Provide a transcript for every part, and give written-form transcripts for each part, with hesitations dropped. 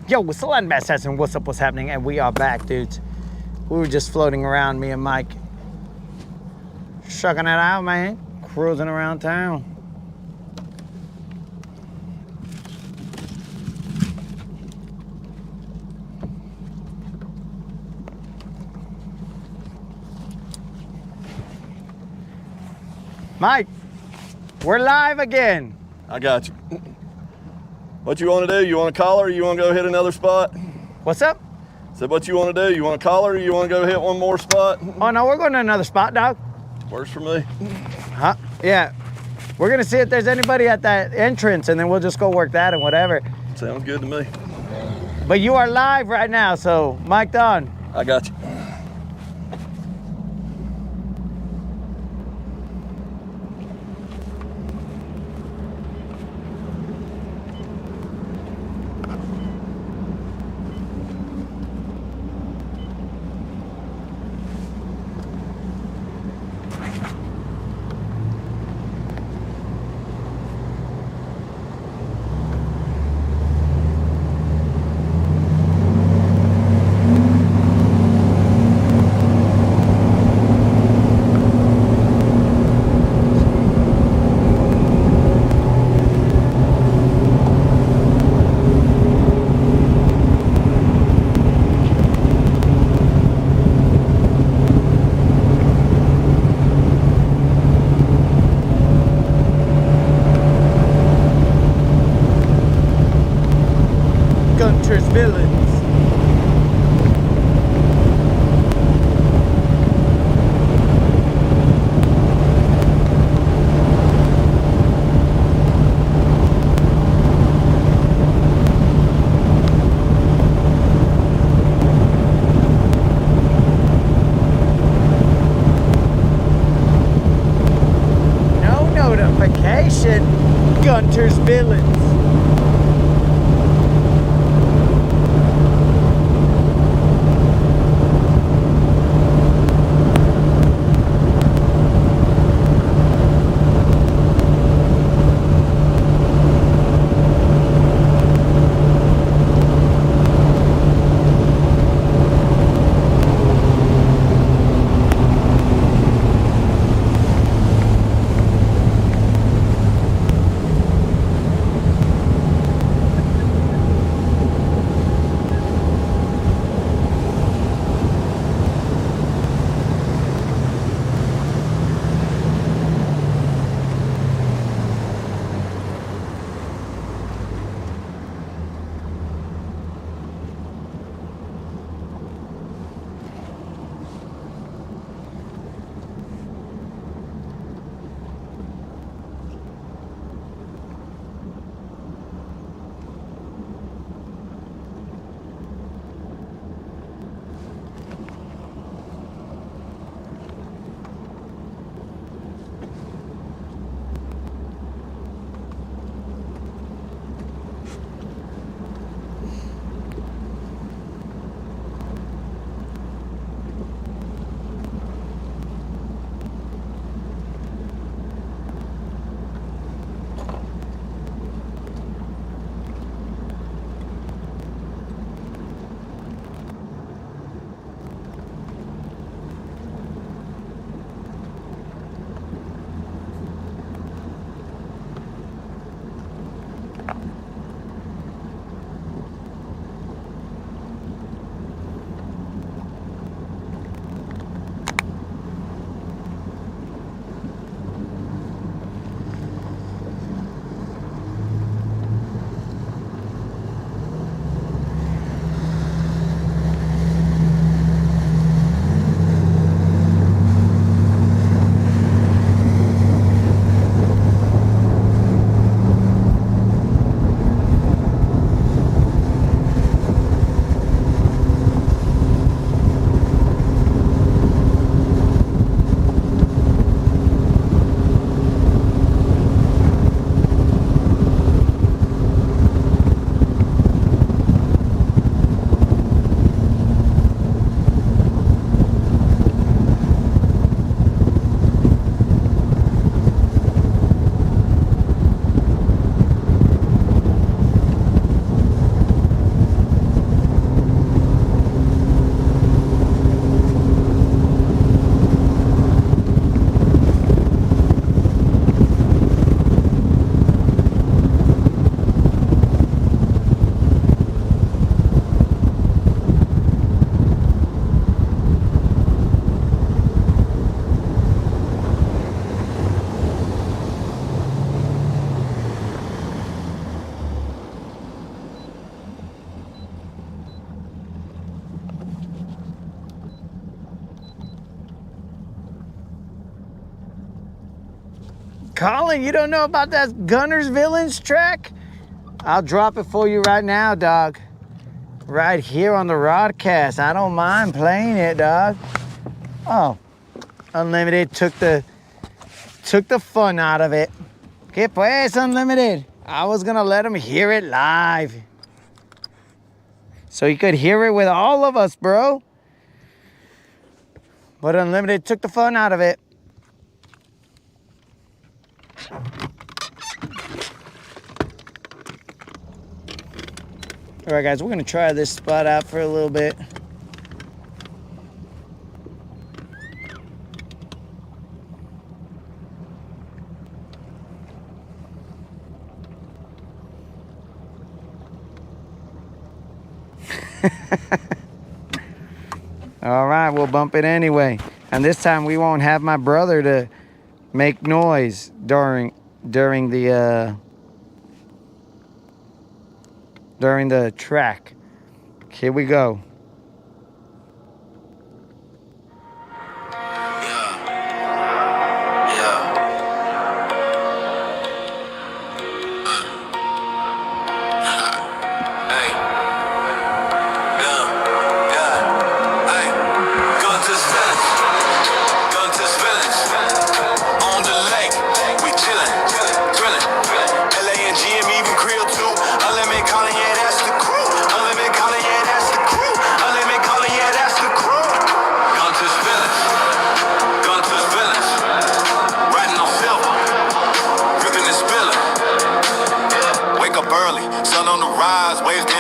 Yo, what's the landmass has and what's up, what's happening? And we are back, dudes. We were just floating around, me and Mike. Shucking it out, man. Cruising around town. Mike, we're live again. I got you. What you want to do? You want to call her or you want to go hit another spot? What's up? Said what you want to do? You want to call her or you want to go hit one more spot? Oh, no, we're going to another spot, dog. Works for me. Huh? Yeah. We're going to see if there's anybody at that entrance, and then we'll just go work that and whatever. Sounds good to me. But you are live right now, so mic'd on. I got you. Guntersville. No notification, Guntersville. Colin, you don't know about that Guntersville track? I'll drop it for you right now, dog. Right here on the Rodcast. I don't mind playing it, dog. Oh, Unlimited took the fun out of it. Que pues, Unlimited? I was gonna let him hear it live. So he could hear it with all of us, bro. But Unlimited took the fun out of it. All right, guys, we're gonna try this spot out for a little bit. All right, we'll bump it anyway. And this time we won't have my brother to make noise during the track. Here we go.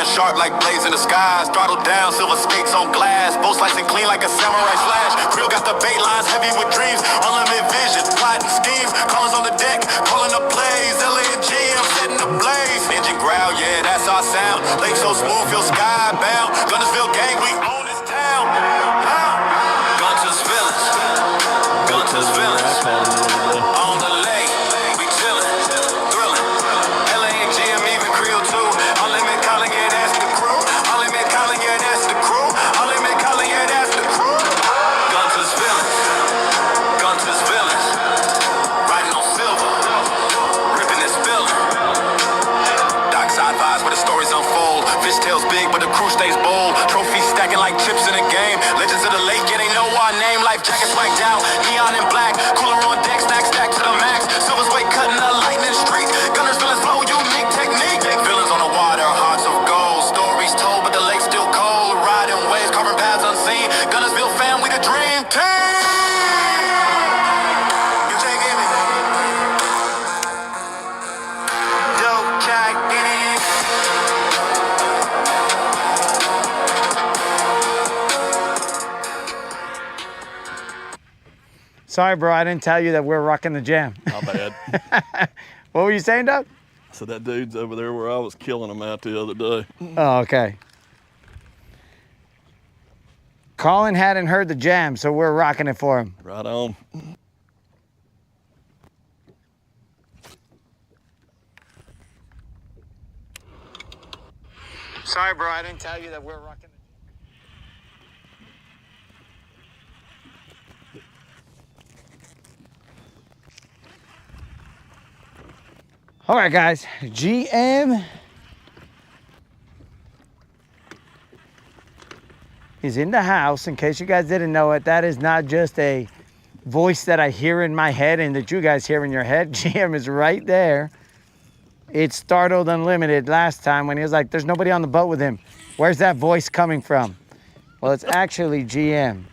Sharp like blades in the skies, throttle down, silver skates on glass, bow slicing clean like a samurai slash. Grill got the bait lines heavy with dreams, unlimited vision, plotting schemes, callers on the deck, calling up plays, LA and GM setting the blaze. Engine growl, yeah, that's our sound. Lake so smooth, feel skybound. Guntersville gang, we own this town. Guntersville, Guntersville, on the lake, we chillin', thrillin'. LA and GM even Creole too. Unlimited calling, yeah, that's the crew. Unlimited calling, yeah, that's the crew. Unlimited calling, yeah, that's the crew. Guntersville, Guntersville, riding on silver, ripping this building. Dockside vibes where the stories unfold. Fish tails big, but the crew stays bold. Trophies stacking like chips in a game. Legends of the lake, yeah, they know our name. Life jackets wiped out, neon and black. Cooler on deck, stack to the max. Silver's weight cutting the lightning streaks. Guntersville's flow, unique technique. Villains on the water, hearts of gold. Stories told, but the lake's still cold. Riding waves, carving paths unseen. Guntersville fam, we the dream team. You can't get me. Dope jack in it. Sorry, bro, I didn't tell you that we're rocking the jam. My bad. What were you saying, Doug? So that dude's over there where I was killing him at the other day. Oh, okay. Colin hadn't heard the jam, so we're rocking it for him. Right on. Sorry, bro, I didn't tell you that we're rocking the jam. All right, guys, GM is in the house. In case you guys didn't know it, that is not just a voice that I hear in my head and that you guys hear in your head. GM is right there. It startled Unlimited last time when he was like, there's nobody on the boat with him. Where's that voice coming from? Well, it's actually GM.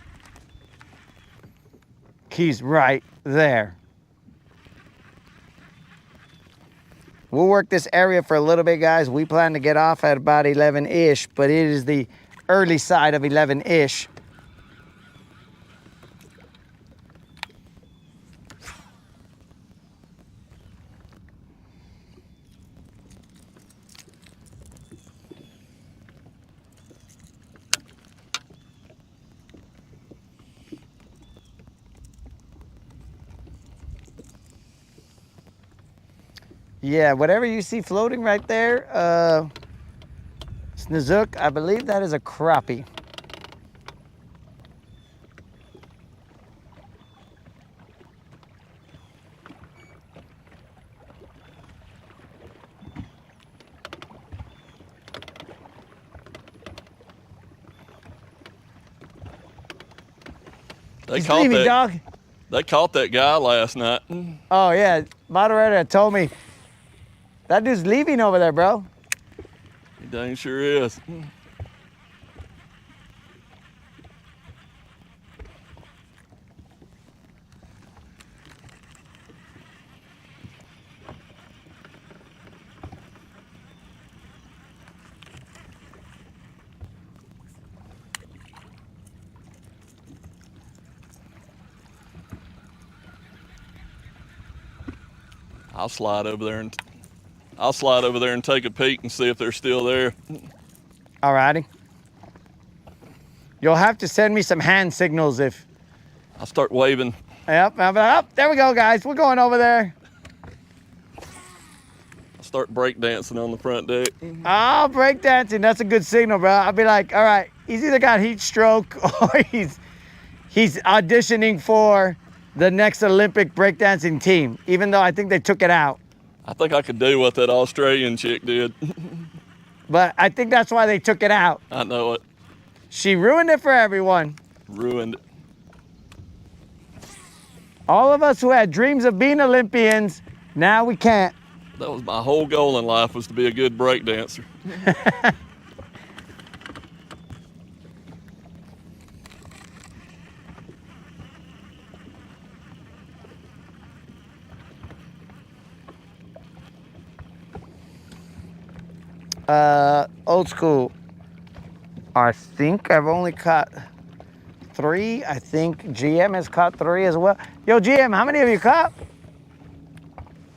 He's right there. We'll work this area for a little bit, guys. We plan to get off at about 11-ish, but it is the early side of 11-ish. Yeah, whatever you see floating right there, Snozook, I believe that is a crappie. They He's caught leaving, that. dog. They caught that guy last night. Oh, yeah. Moderator told me that dude's leaving over there, bro. He dang sure is. I'll slide over there and take a peek and see if they're still there. All righty. You'll have to send me some hand signals if... I'll start waving. Yep, there we go, guys. We're going over there. I'll start breakdancing on the front deck. Oh, breakdancing. That's a good signal, bro. I'll be like, all right, he's either got heat stroke or he's auditioning for the next Olympic breakdancing team, even though I think they took it out. I think I could do what that Australian chick did. But I think that's why they took it out. I know it. She ruined it for everyone. Ruined it. All of us who had dreams of being Olympians, now we can't. That was my whole goal in life, was to be a good breakdancer. Old school. I think I've only caught 3. I think GM has caught 3 as well. Yo, GM, how many have you caught?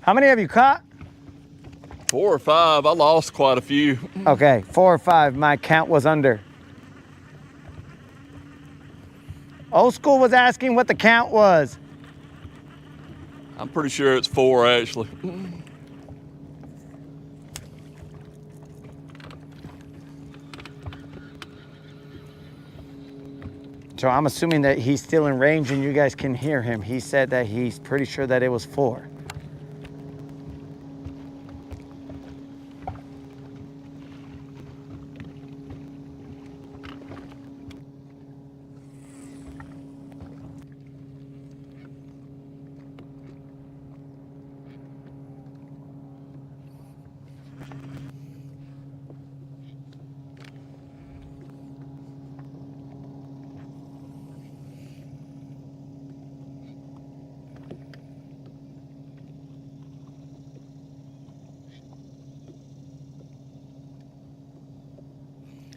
How many have you caught? 4 or 5. I lost quite a few. Okay, 4 or 5. My count was under. Old school was asking what the count was. I'm pretty sure it's 4 actually. So I'm assuming that he's still in range and you guys can hear him. He said that he's pretty sure that it was 4.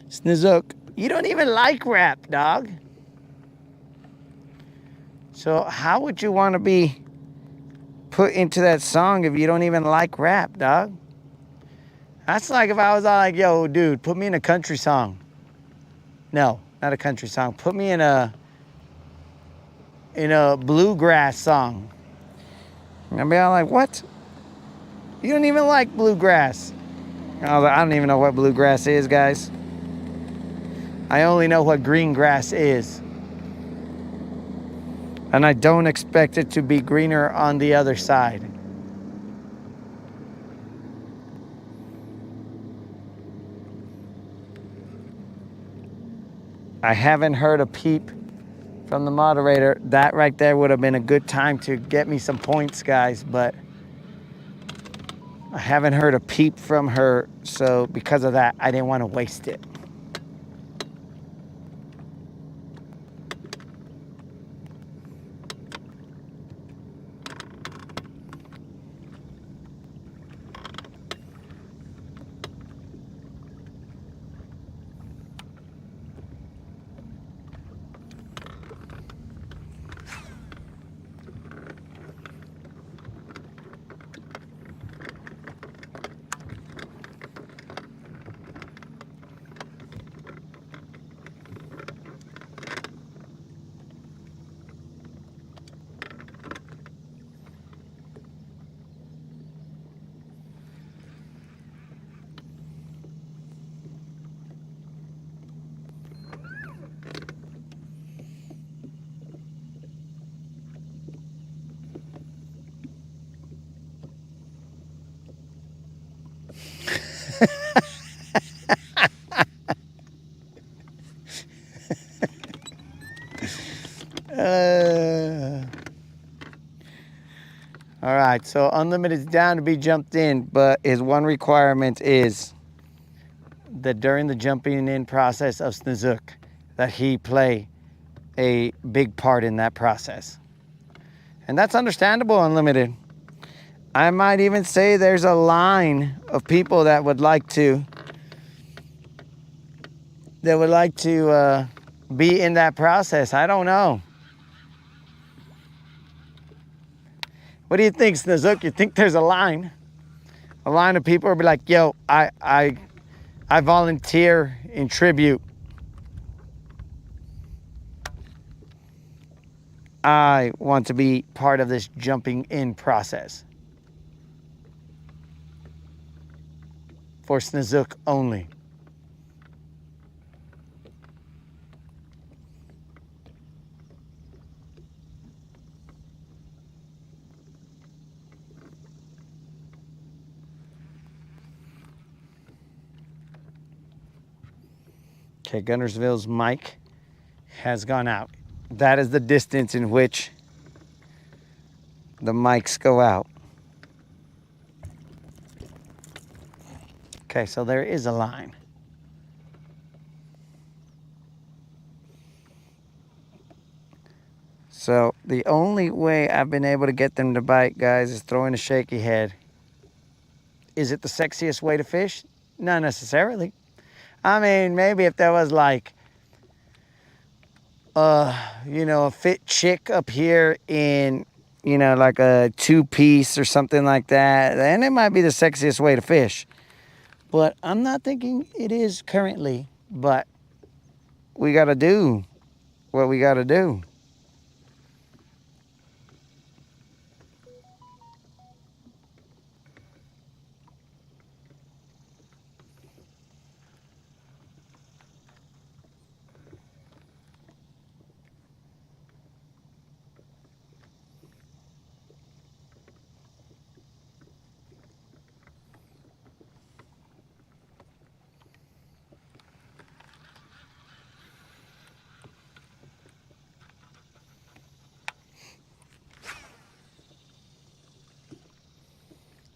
Snizook, you don't even like rap, dog. So how would you want to be put into that song if you don't even like rap, dog? That's like if I was all like, yo, dude, put me in a country song. No, not a country song. Put me in a bluegrass song. And I'd be all like, what? You don't even like bluegrass. I was like, I don't even know what bluegrass is, guys. I only know what green grass is. And I don't expect it to be greener on the other side. I haven't heard a peep from the moderator. That right there would have been a good time to get me some points, guys, but I haven't heard a peep from her, so because of that, I didn't want to waste it. right, so Unlimited's down to be jumped in, but his one requirement is that during the jumping in process of Snozook, that he play a big part in that process. And that's understandable, Unlimited. I might even say there's a line of people that would like to be in that process. I don't know. What do you think, Snozook? You think there's a line of people who'll be like, yo, I volunteer in tribute. I want to be part of this jumping in process. For Snozook only. Okay, Guntersville's mic has gone out. That is the distance in which the mics go out. Okay, so there is a line. So the only way I've been able to get them to bite, guys, is throwing a shaky head. Is it the sexiest way to fish? Not necessarily. I mean, maybe if there was like, a fit chick up here in, like a 2-piece or something like that, then it might be the sexiest way to fish. But I'm not thinking it is currently, but we got to do what we got to do.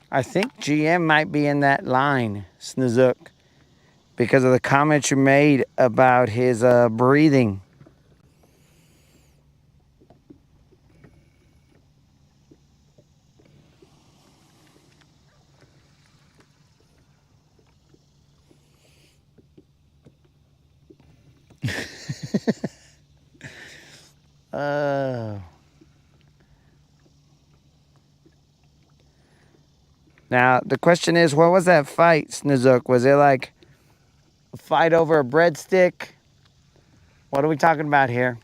I think GM might be in that line, Snozook, because of the comment you made about his breathing. Now, the question is, what was that fight, Snozook? Was it like a fight over a breadstick? What are we talking about here?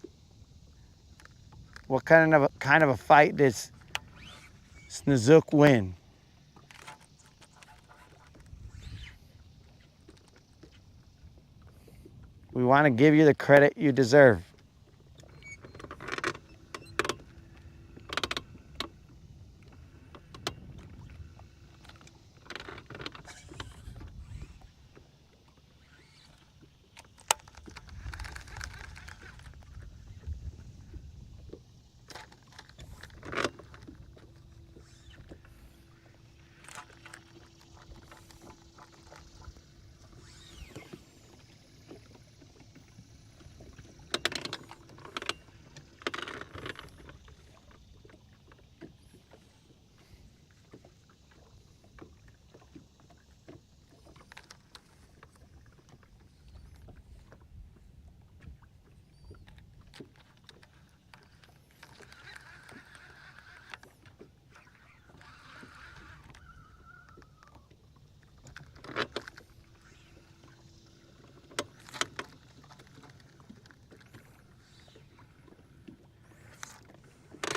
What kind of a fight does Snozook win? We want to give you the credit you deserve.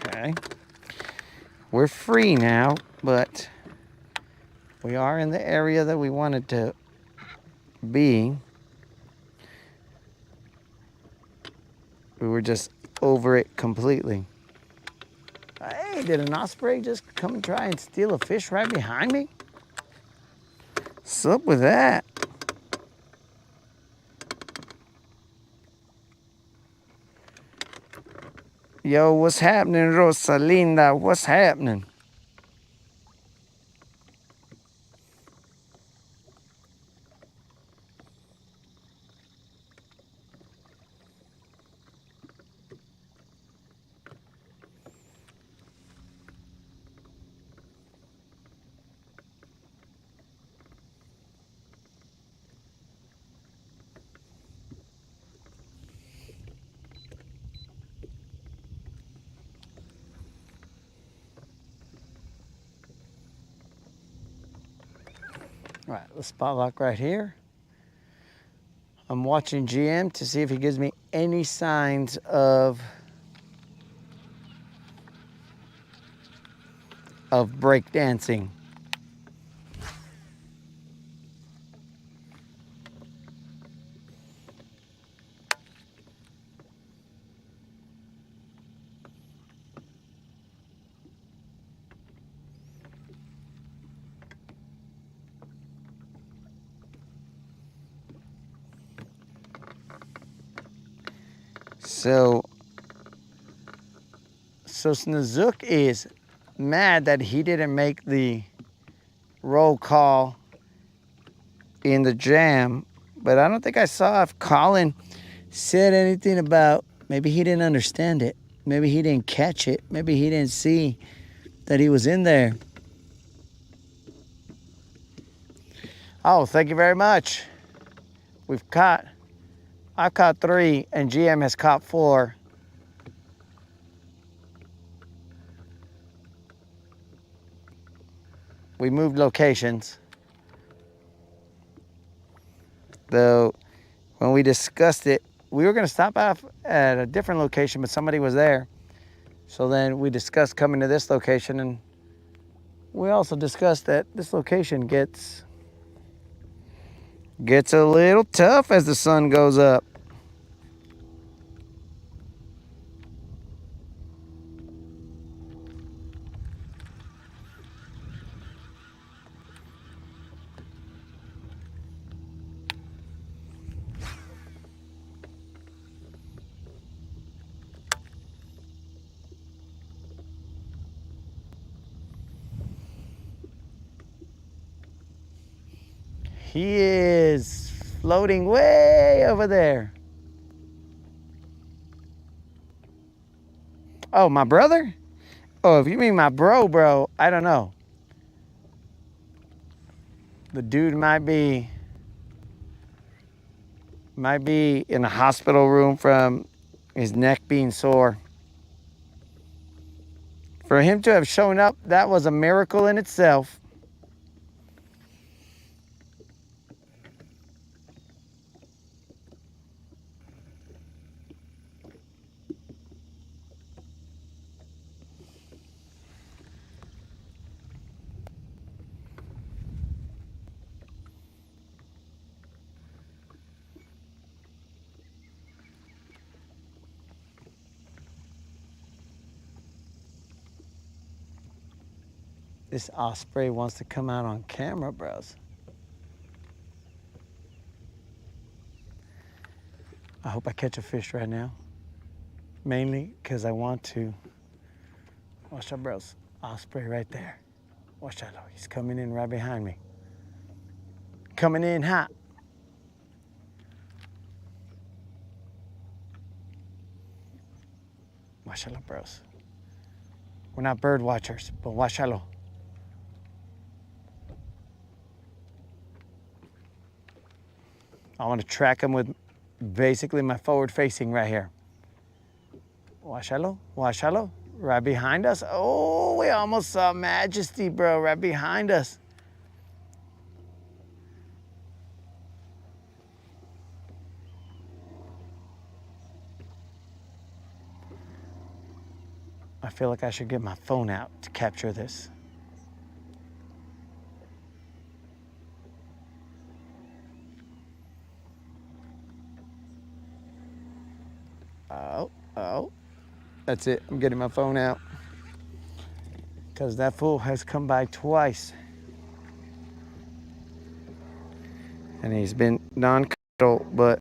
Okay. We're free now, but we are in the area that we wanted to be. We were just over it completely. Hey, did an osprey just come and try and steal a fish right behind me? What's up with that? Yo, what's happening, Rosalinda? What's happening? All right, let's spot lock right here. I'm watching GM to see if he gives me any signs of break dancing. So Snazook is mad that he didn't make the roll call in the jam, but I don't think I saw if Colin said anything about, maybe he didn't understand it. Maybe he didn't catch it. Maybe he didn't see that he was in there. Oh, thank you very much. I've caught 3 and GM has caught 4. We moved locations. Though, when we discussed it, we were gonna stop off at a different location, but somebody was there. So then we discussed coming to this location, and we also discussed that this location gets a little tough as the sun goes up. He is floating way over there. Oh, my brother? Oh, if you mean my bro, I don't know. The dude might be in a hospital room from his neck being sore. For him to have shown up, that was a miracle in itself. This osprey wants to come out on camera, bros. I hope I catch a fish right now. Mainly because I want to. Watch out, bros. Osprey right there. Watch out, he's coming in right behind me. Coming in hot. Watch out, bros. We're not bird watchers, but watch out. I want to track him with basically my forward facing right here. Watch out, right behind us. Oh, we almost saw Majesty, bro, right behind us. I feel like I should get my phone out to capture this. Oh. That's it. I'm getting my phone out. Because that fool has come by twice. And he's been non-committal, but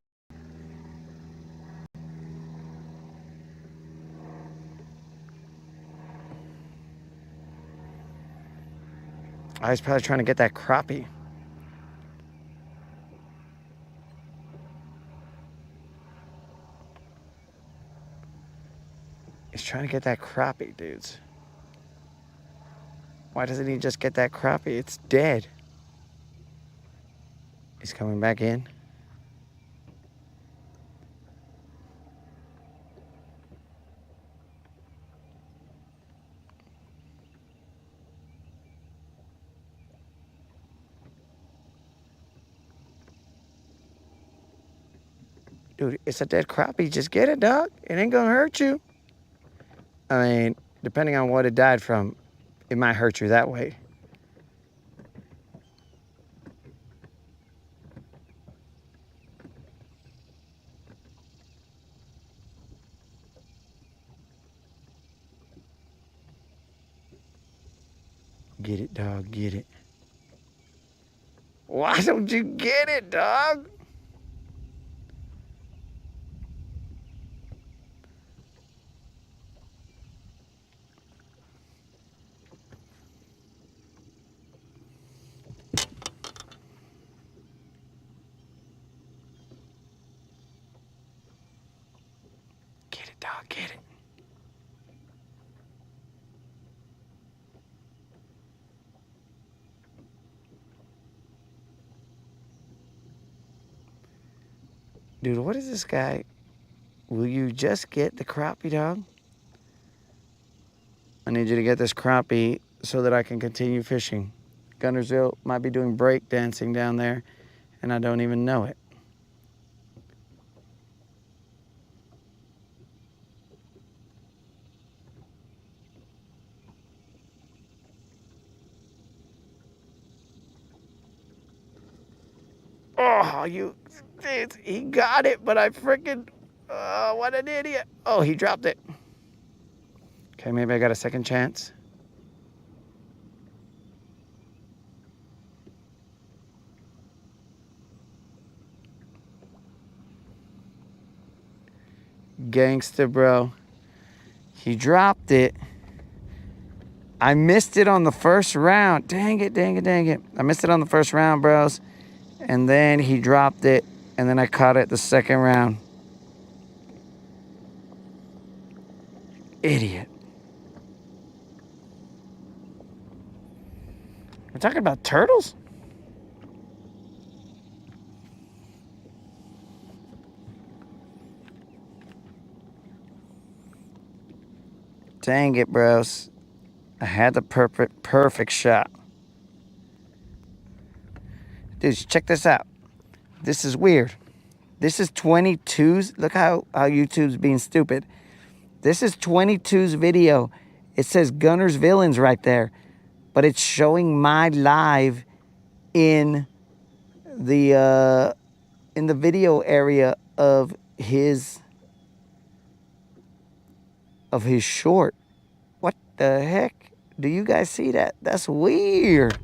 I was probably trying to get that crappie. He's trying to get that crappie, dudes. Why doesn't he just get that crappie? It's dead. He's coming back in. Dude, it's a dead crappie. Just get it, dog. It ain't gonna hurt you. I mean, depending on what it died from, it might hurt you that way. Get it, dog, get it. Why don't you get it, dog? Get it, dog, get it. Dude, what is this guy? Will you just get the crappie, dog? I need you to get this crappie so that I can continue fishing. Guntersville might be doing break dancing down there, and I don't even know it. Oh, he got it, but I freaking, what an idiot. Oh, he dropped it. Okay, maybe I got a second chance. Gangster, bro. He dropped it. I missed it on the first round. Dang it, dang it, dang it. I missed it on the first round, bros. And then he dropped it, and then I caught it the second round. Idiot. We're talking about turtles? Dang it, bros. I had the perfect shot. Dudes, check this out. This is weird. This is 22's. Look how YouTube's being stupid. This is 22's video. It says Gunner's Villains right there. But it's showing my live in the video area of his short. What the heck? Do you guys see that? That's weird.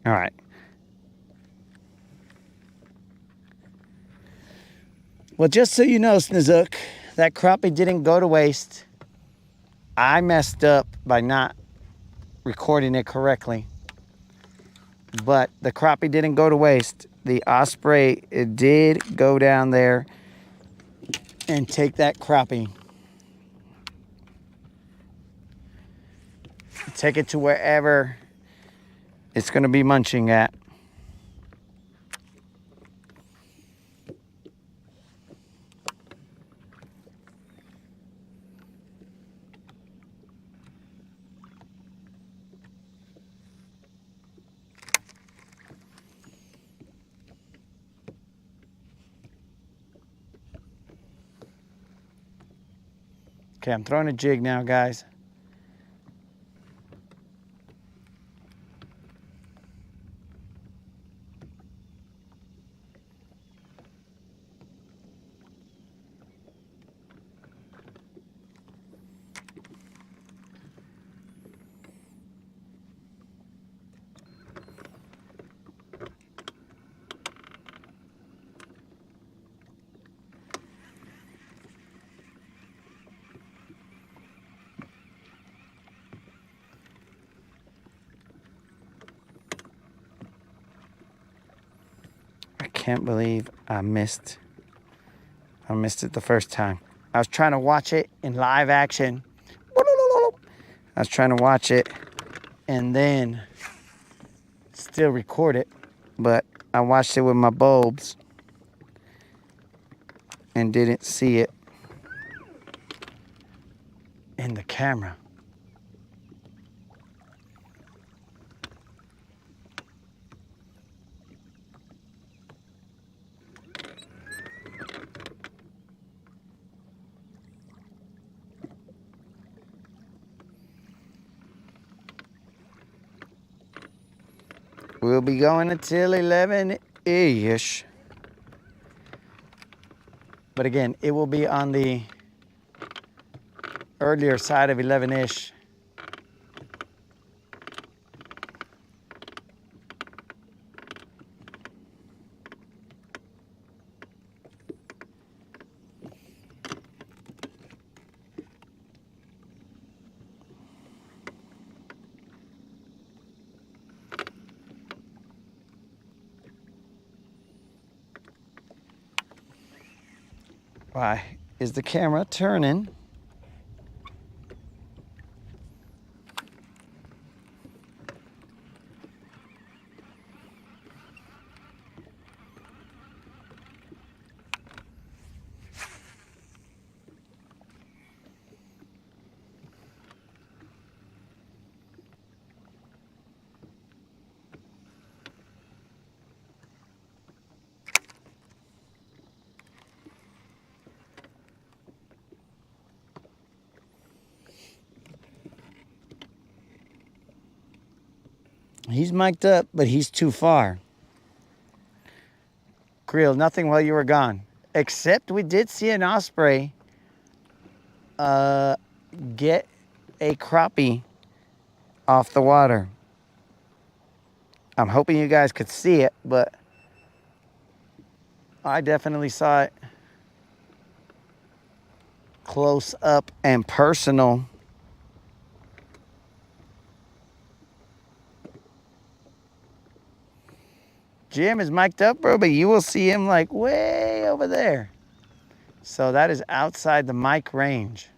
All right. Well, just so you know, Snizook, that crappie didn't go to waste. I messed up by not recording it correctly. But the crappie didn't go to waste. The osprey, it did go down there and take that crappie. Take it to wherever it's going to be munching at. Okay, I'm throwing a jig now, guys. can't believe I missed it the first time. I was trying to watch it in live action. I was trying to watch it and then still record it, but I watched it with my bulbs and didn't see it in the camera. We'll be going until 11-ish. But again, it will be on the earlier side of 11-ish. Why is the camera turning? He's mic'd up, but he's too far. Creel, nothing while you were gone. Except we did see an osprey get a crappie off the water. I'm hoping you guys could see it, but I definitely saw it close up and personal. Jim is mic'd up, bro, but you will see him like way over there. So that is outside the mic range.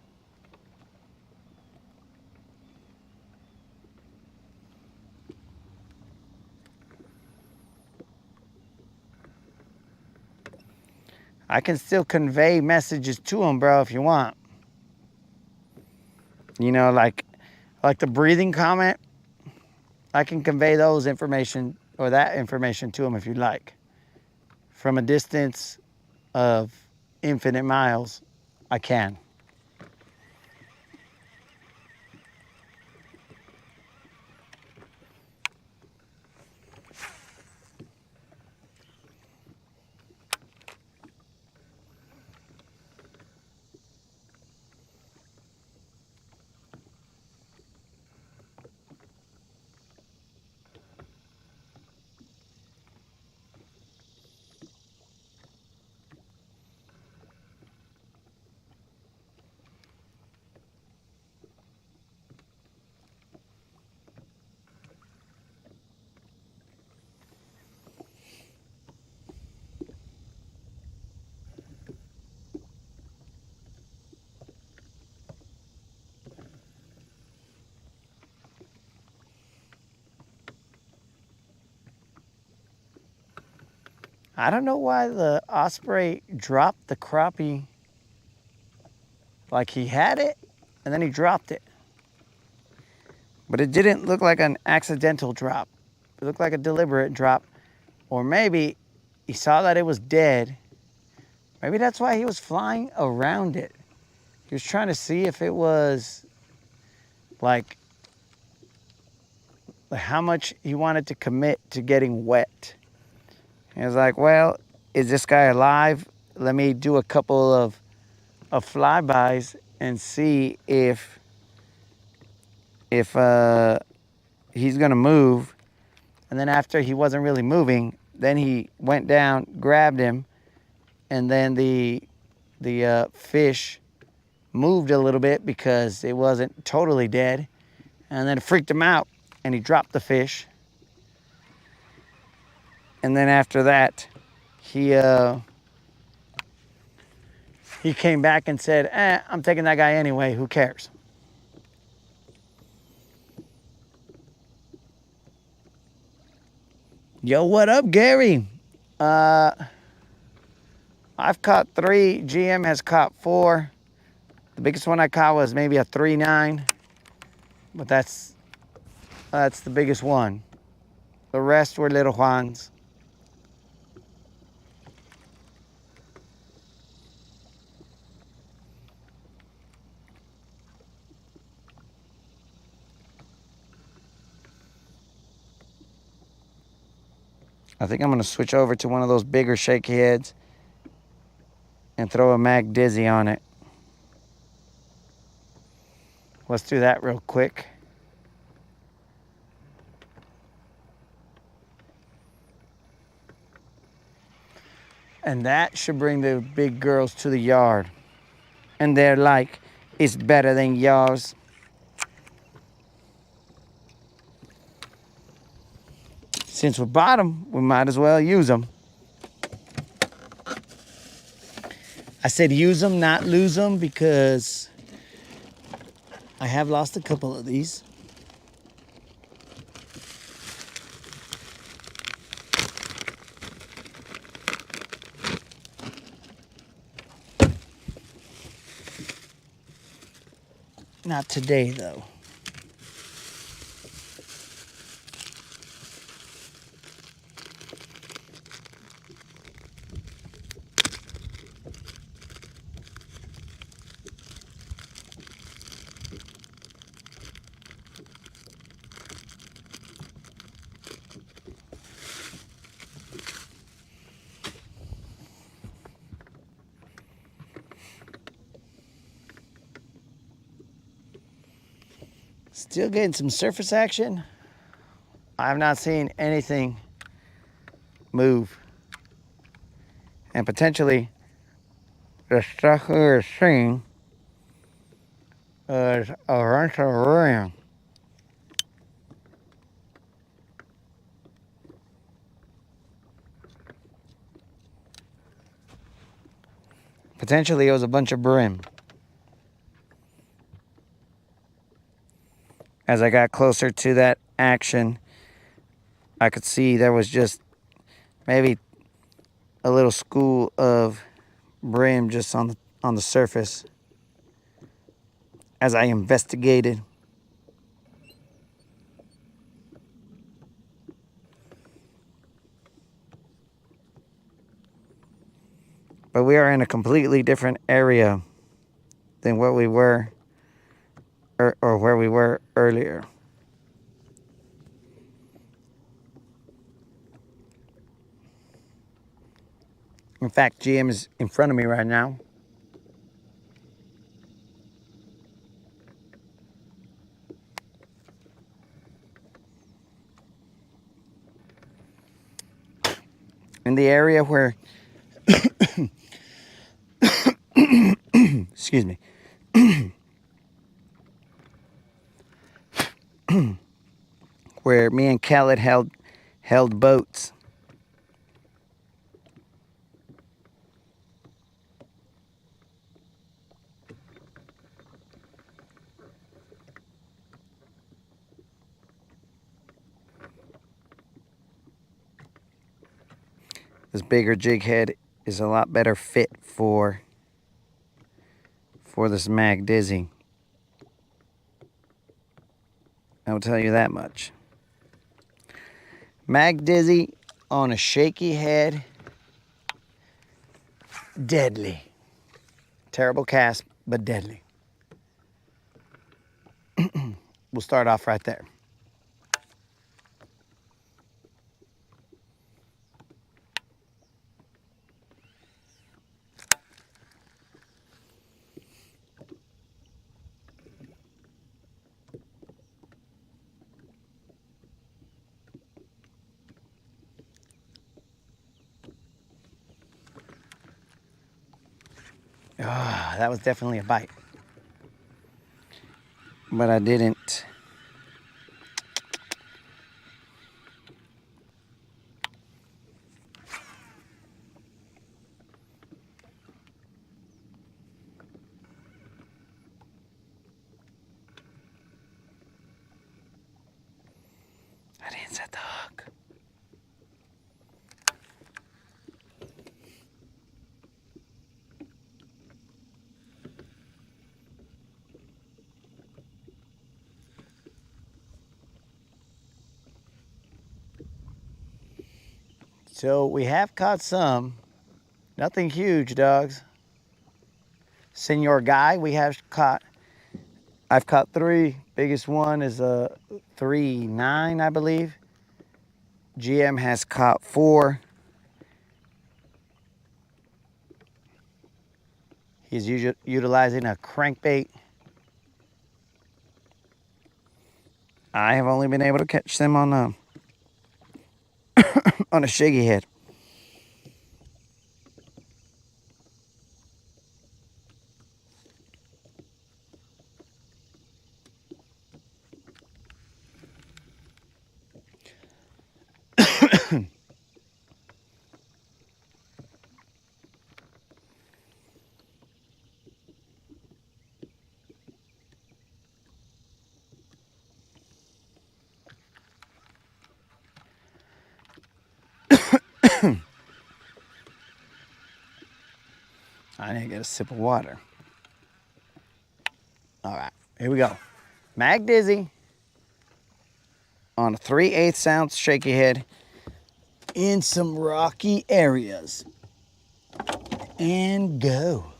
I can still convey messages to him, bro, if you want. You know, like the breathing comment, I can convey those information or that information to him if you like. From a distance of infinite miles, I can. I don't know why the osprey dropped the crappie. Like he had it and then he dropped it. But it didn't look like an accidental drop. It looked like a deliberate drop. Or maybe he saw that it was dead. Maybe that's why he was flying around it. He was trying to see if it was like how much he wanted to commit to getting wet. He was like, well, is this guy alive? Let me do a couple of flybys and see if he's gonna move. And then after he wasn't really moving, then he went down, grabbed him, and then the fish moved a little bit because it wasn't totally dead. And then it freaked him out and he dropped the fish. And then after that, he came back and said, I'm taking that guy anyway, who cares? Yo, what up, Gary? I've caught 3. GM has caught 4. The biggest one I caught was maybe a 3.9, but that's the biggest one. The rest were little Juans. I think I'm going to switch over to one of those bigger shaky heads and throw a Mag Dizzy on it. Let's do that real quick. And that should bring the big girls to the yard. And they're like, it's better than yours. Since we bought them, we might as well use them. I said use them, not lose them, because I have lost a couple of these. Not today, though. Still getting some surface action. I have not seen anything move. And potentially, the stuff we're seeing is a bunch of rim. Potentially, it was a bunch of brim. As I got closer to that action, I could see there was just maybe a little school of brim just on the surface. As I investigated, but we are in a completely different area than what we were or where we were earlier. In fact, GM is in front of me right now. In the area where, excuse me, where me and Khaled held boats. This bigger jig head is a lot better fit for this Mag Dizzy. I will tell you that much. Mag Dizzy on a shaky head, deadly. Terrible cast, but deadly. We'll start off right there. Ah, that was definitely a bite. But I didn't. Hands at the hook. So we have caught some. Nothing huge, dogs. Senor Guy, I've caught 3. Biggest one is a 3.9, I believe. GM has caught 4. He's utilizing a crankbait. I have only been able to catch them on a on a shaky head. I need to get a sip of water. All right, here we go. Mag Dizzy on a 3/8 ounce shaky head in some rocky areas. And go.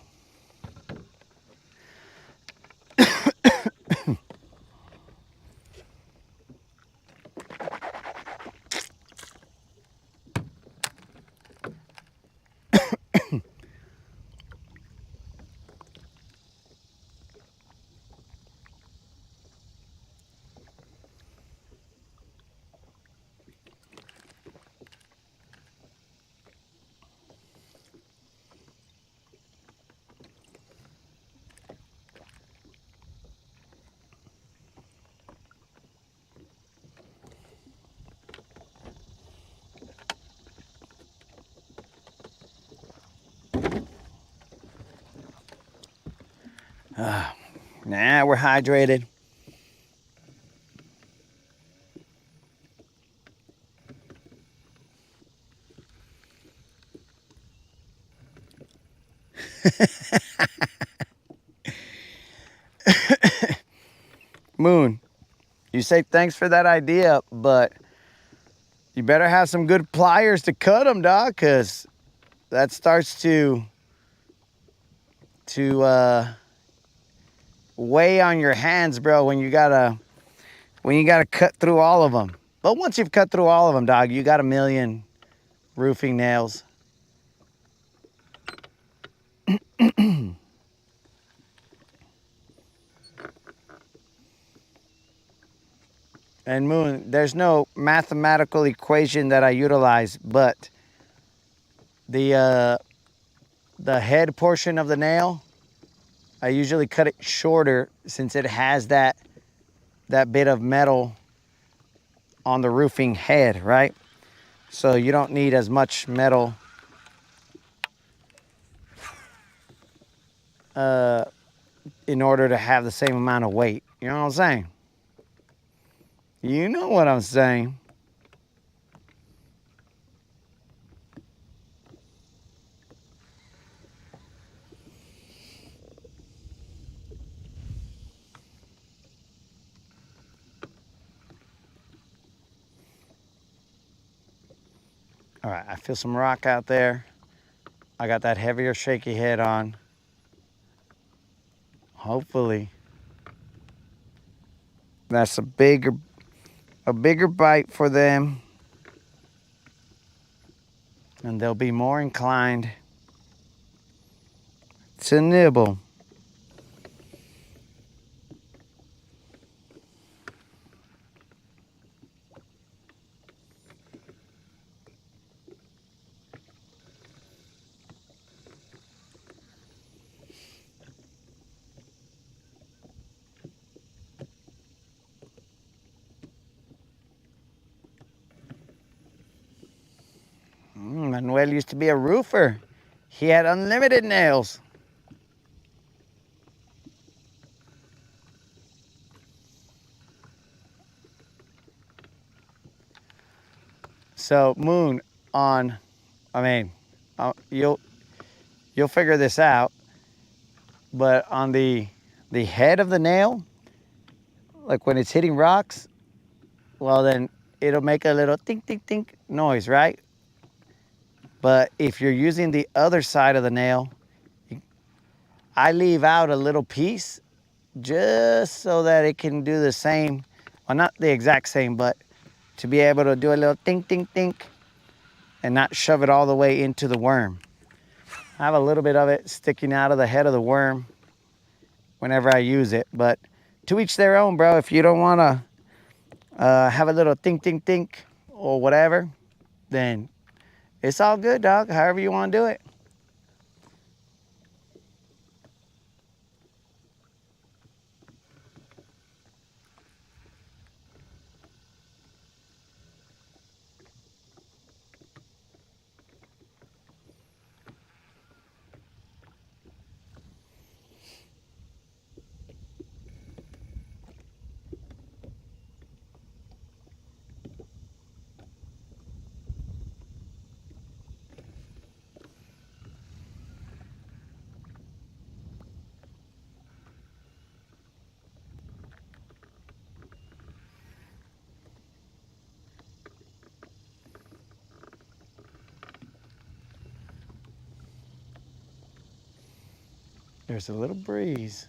Now we're hydrated. Moon, you say thanks for that idea, but you better have some good pliers to cut them, dog, because that starts to weigh on your hands, bro, when you gotta cut through all of them. But once you've cut through all of them, dog, you got a million roofing nails. And Moon, there's no mathematical equation that I utilize, but the head portion of the nail, I usually cut it shorter since it has that bit of metal on the roofing head, right? So you don't need as much metal in order to have the same amount of weight. You know what I'm saying? You know what I'm saying. All right, I feel some rock out there. I got that heavier shaky head on. Hopefully that's a bigger bite for them, and they'll be more inclined to nibble. Manuel used to be a roofer. He had unlimited nails. So Moon, on, I mean, you'll figure this out, but on the head of the nail, like when it's hitting rocks, well then it'll make a little tink tink tink noise, right? But if you're using the other side of the nail, I leave out a little piece just so that it can do the same, well, not the exact same, but to be able to do a little tink tink tink and not shove it all the way into the worm. I have a little bit of it sticking out of the head of the worm whenever I use it, but to each their own, bro. If you don't want to have a little tink tink tink or whatever, then it's all good, dog. However you want to do it. There's a little breeze.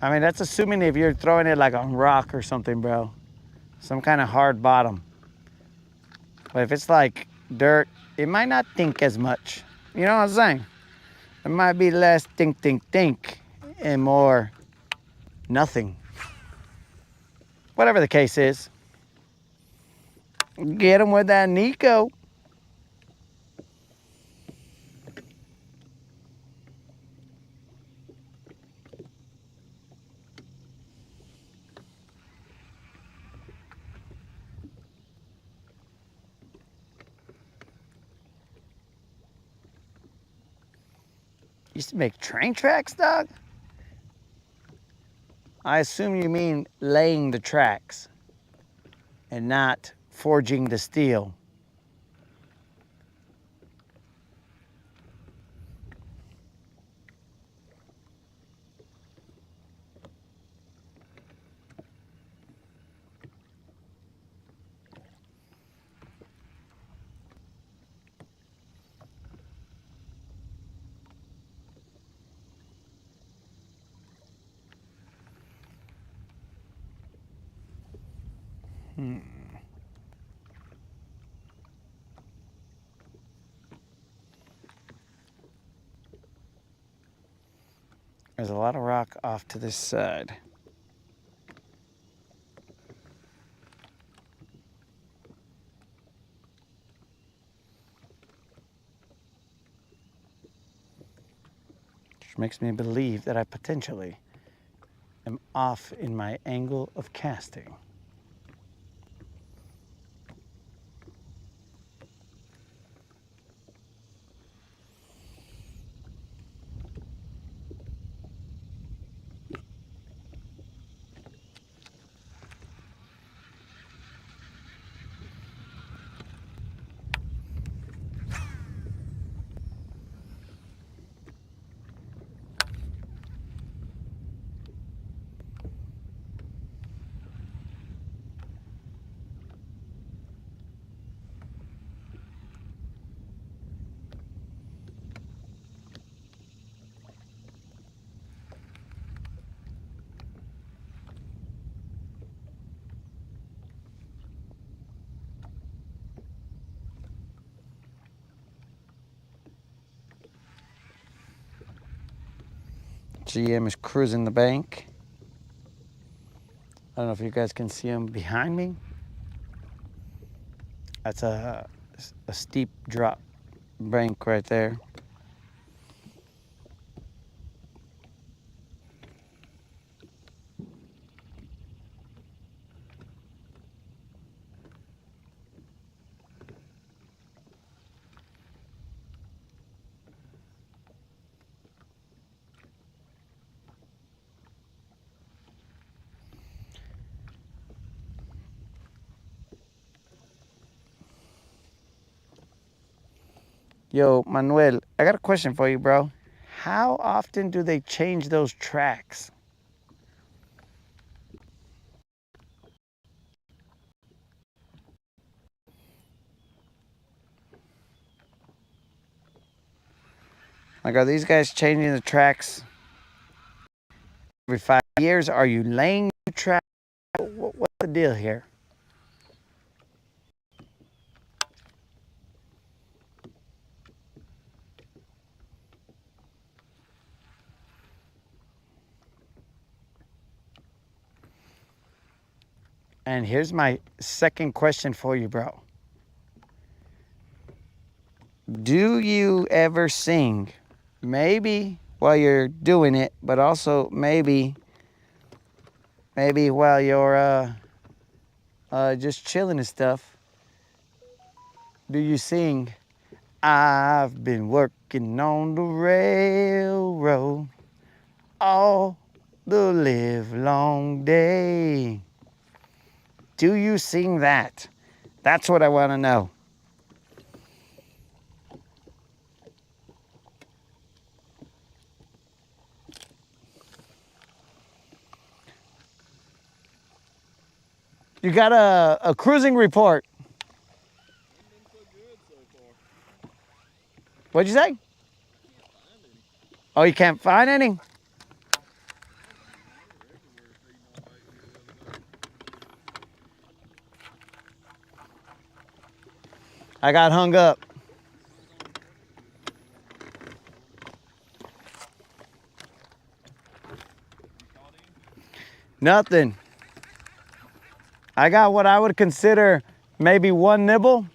I mean, that's assuming if you're throwing it like on rock or something, bro. Some kind of hard bottom. But if it's like dirt, it might not think as much. You know what I'm saying? It might be less think, think, think, and more nothing. Whatever the case is. Get him with that Nico. Used to make train tracks, dog? I assume you mean laying the tracks and not forging the steel. There's a lot of rock off to this side. Which makes me believe that I potentially am off in my angle of casting. GM is cruising the bank. I don't know if you guys can see him behind me. That's a steep drop bank right there. Yo, Manuel, I got a question for you, bro. How often do they change those tracks? Like, are these guys changing the tracks every 5 years? Are you laying new track? What's the deal here? And here's my second question for you, bro. Do you ever sing? Maybe while you're doing it, but also maybe while you're just chilling and stuff. Do you sing? I've been working on the railroad all the livelong day. Do you sing that? That's what I want to know. You got a cruising report. What'd you say? Oh, you can't find any? I got hung up. Nothing. I got what I would consider maybe one nibble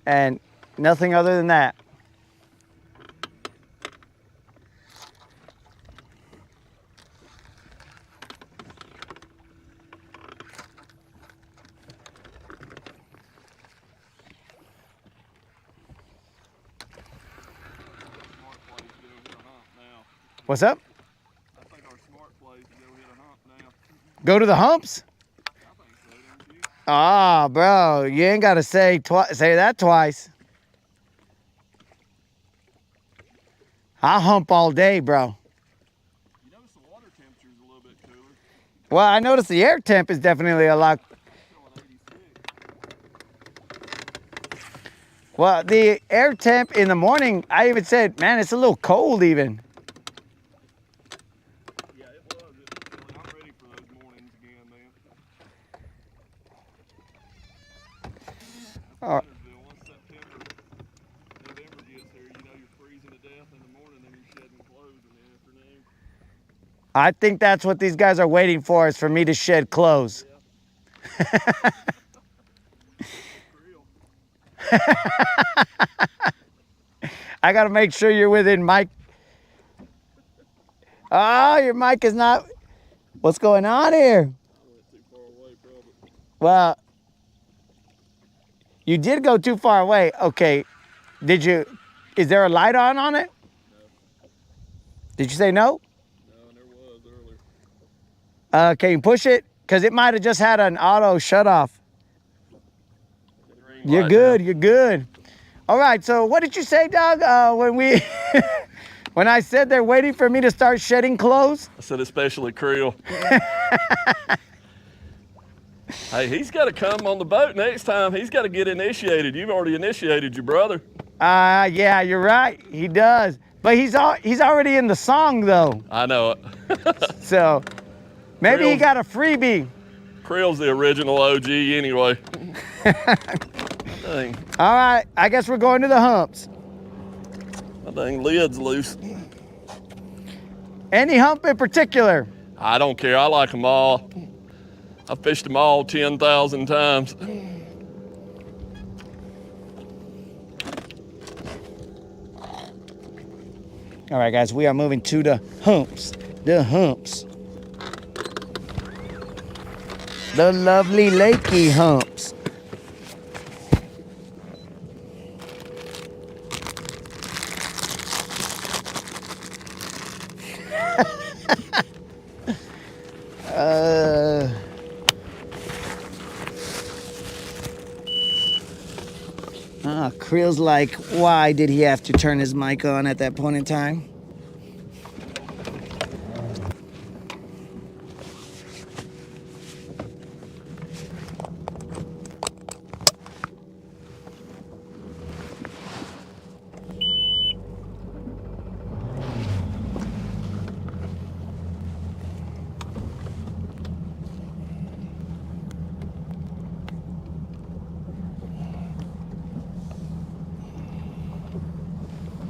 and nothing other than that. What's up? I think our smart play is to go hit a hump now. Go to the humps? I think so, don't you? Ah, bro, you ain't got to say that twice. I'll hump all day, bro. You notice the water temperature is a little bit cooler. Well, I noticed the air temp is definitely a lot. Showing 86. Well, the air temp in the morning, I even said, man, it's a little cold even. Yeah, it was. It was chilly. I'm ready for those mornings again, man. That's Oh. Guntersville. Once November gets here, you know you're freezing to death in the morning, then you're shedding clothes in the afternoon. I think that's what these guys are waiting for, is for me to shed clothes. Yeah. Real. I got to make sure you're within mic. Oh, your mic is not. What's going on here? I went too far away, probably. Well, you did go too far away. Okay. Did you? Is there a light on it? No. Did you say no? No, and there was earlier. Can you push it? Because it might have just had an auto shut off. Green You're light good. now. You're good. All right. So what did you say, Doug? When I said they're waiting for me to start shedding clothes? I said especially Creel. Hey, he's got to come on the boat next time. He's got to get initiated. You've already initiated your brother. Yeah, you're right. He does. But he's already in the song though. I know it. So maybe he Creel. got a freebie. Creel's the original OG anyway. Dang, All right. I guess we're going to the humps. my dang lid's loose. Any hump in particular? I don't care. I like them all. I fished them all 10,000 times. All right, guys, we are moving to the humps. The humps. The lovely lakey humps. Creel's like, why did he have to turn his mic on at that point in time?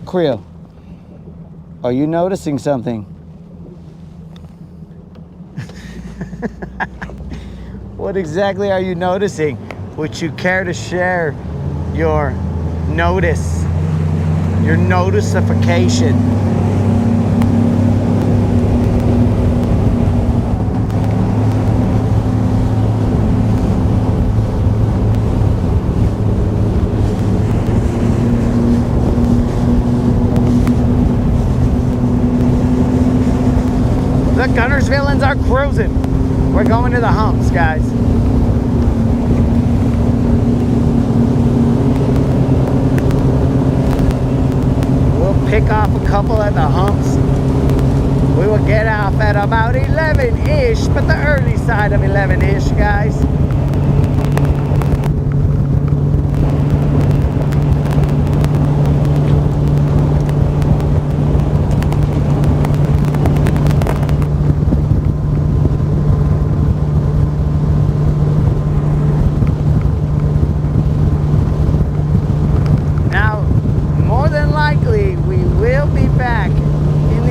Creel, are you noticing something? What exactly are you noticing? Would you care to share your notice, your notification? The Guntersvilleans are cruising. We're going to the humps, guys. We'll pick off a couple at the humps. We will get off at about 11-ish, but the early side of 11-ish, guys.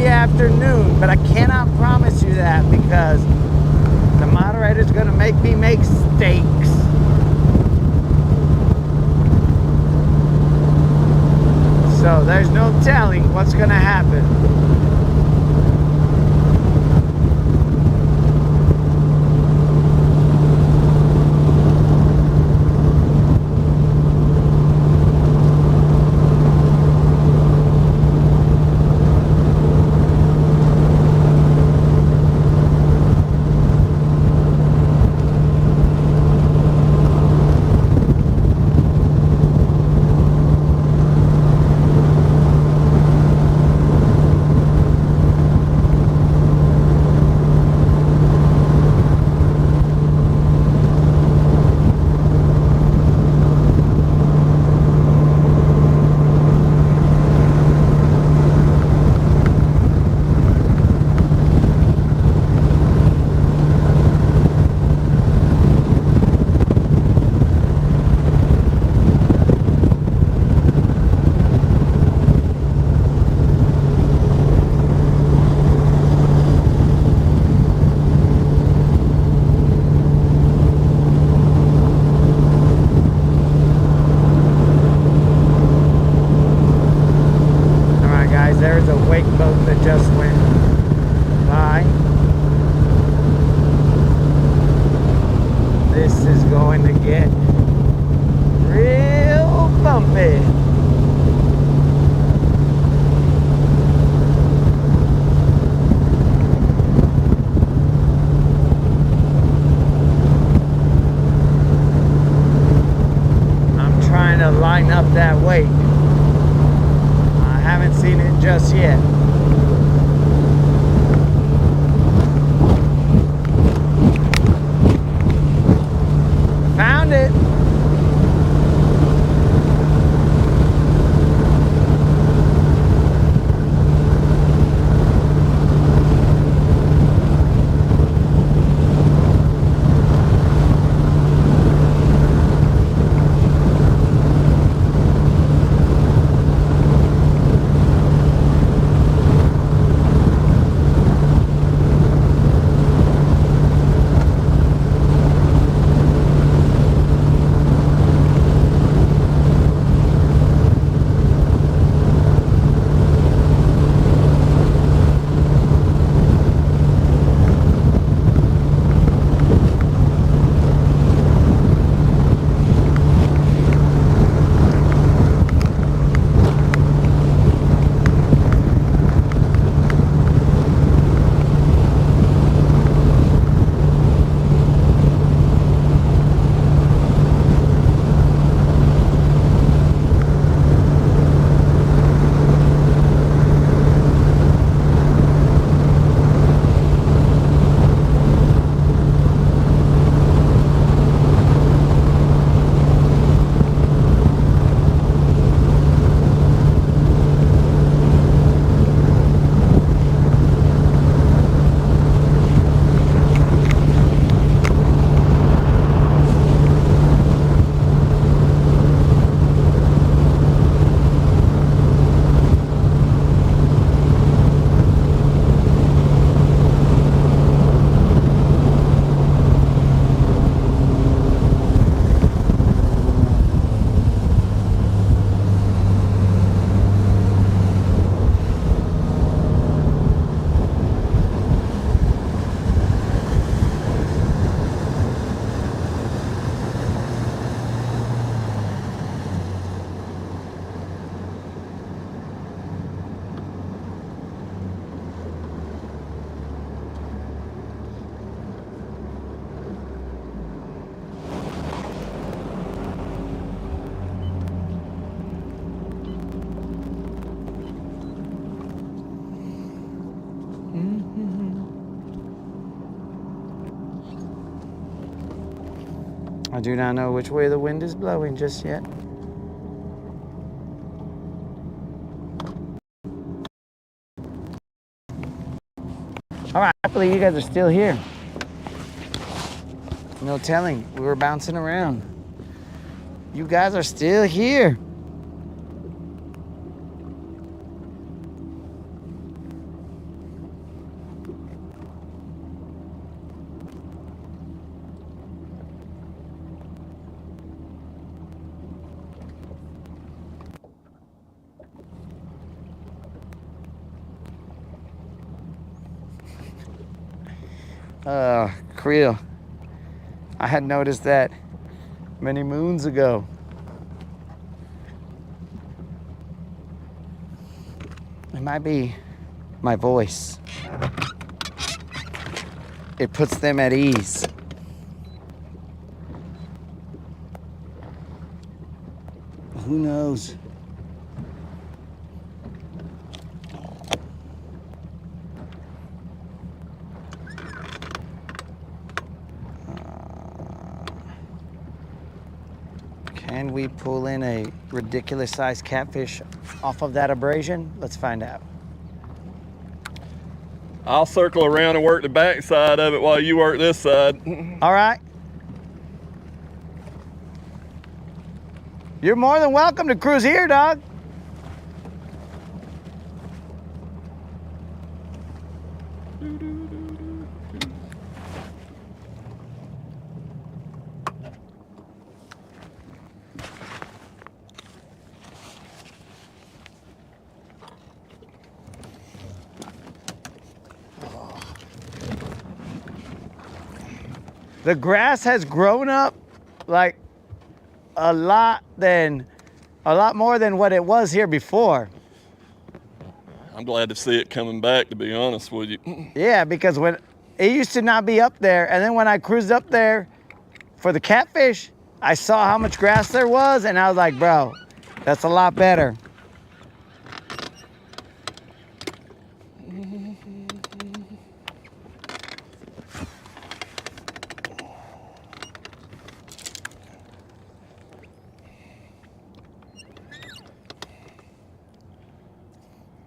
Afternoon, but I cannot promise you that because the moderator's gonna make me make mistakes. So there's no telling what's gonna happen. There's a wake boat that just went by. This is going to get real bumpy. I'm trying to line up that weight. Haven't seen it just yet. Found it. do not know which way the wind is blowing just yet. All right, happily you guys are still here. No telling, we were bouncing around. You guys are still here. Creel. I had noticed that many moons ago. It might be my voice. It puts them at ease. Who knows? Can we pull in a ridiculous sized catfish off of that abrasion? Let's find out. I'll circle around and work the back side of it while you work this side. All right. You're more than welcome to cruise here, dog. The grass has grown up like a lot more than what it was here before. I'm glad to see it coming back, to be honest with you. Yeah, because when it used to not be up there, and then when I cruised up there for the catfish, I saw how much grass there was, and I was like, bro, that's a lot better.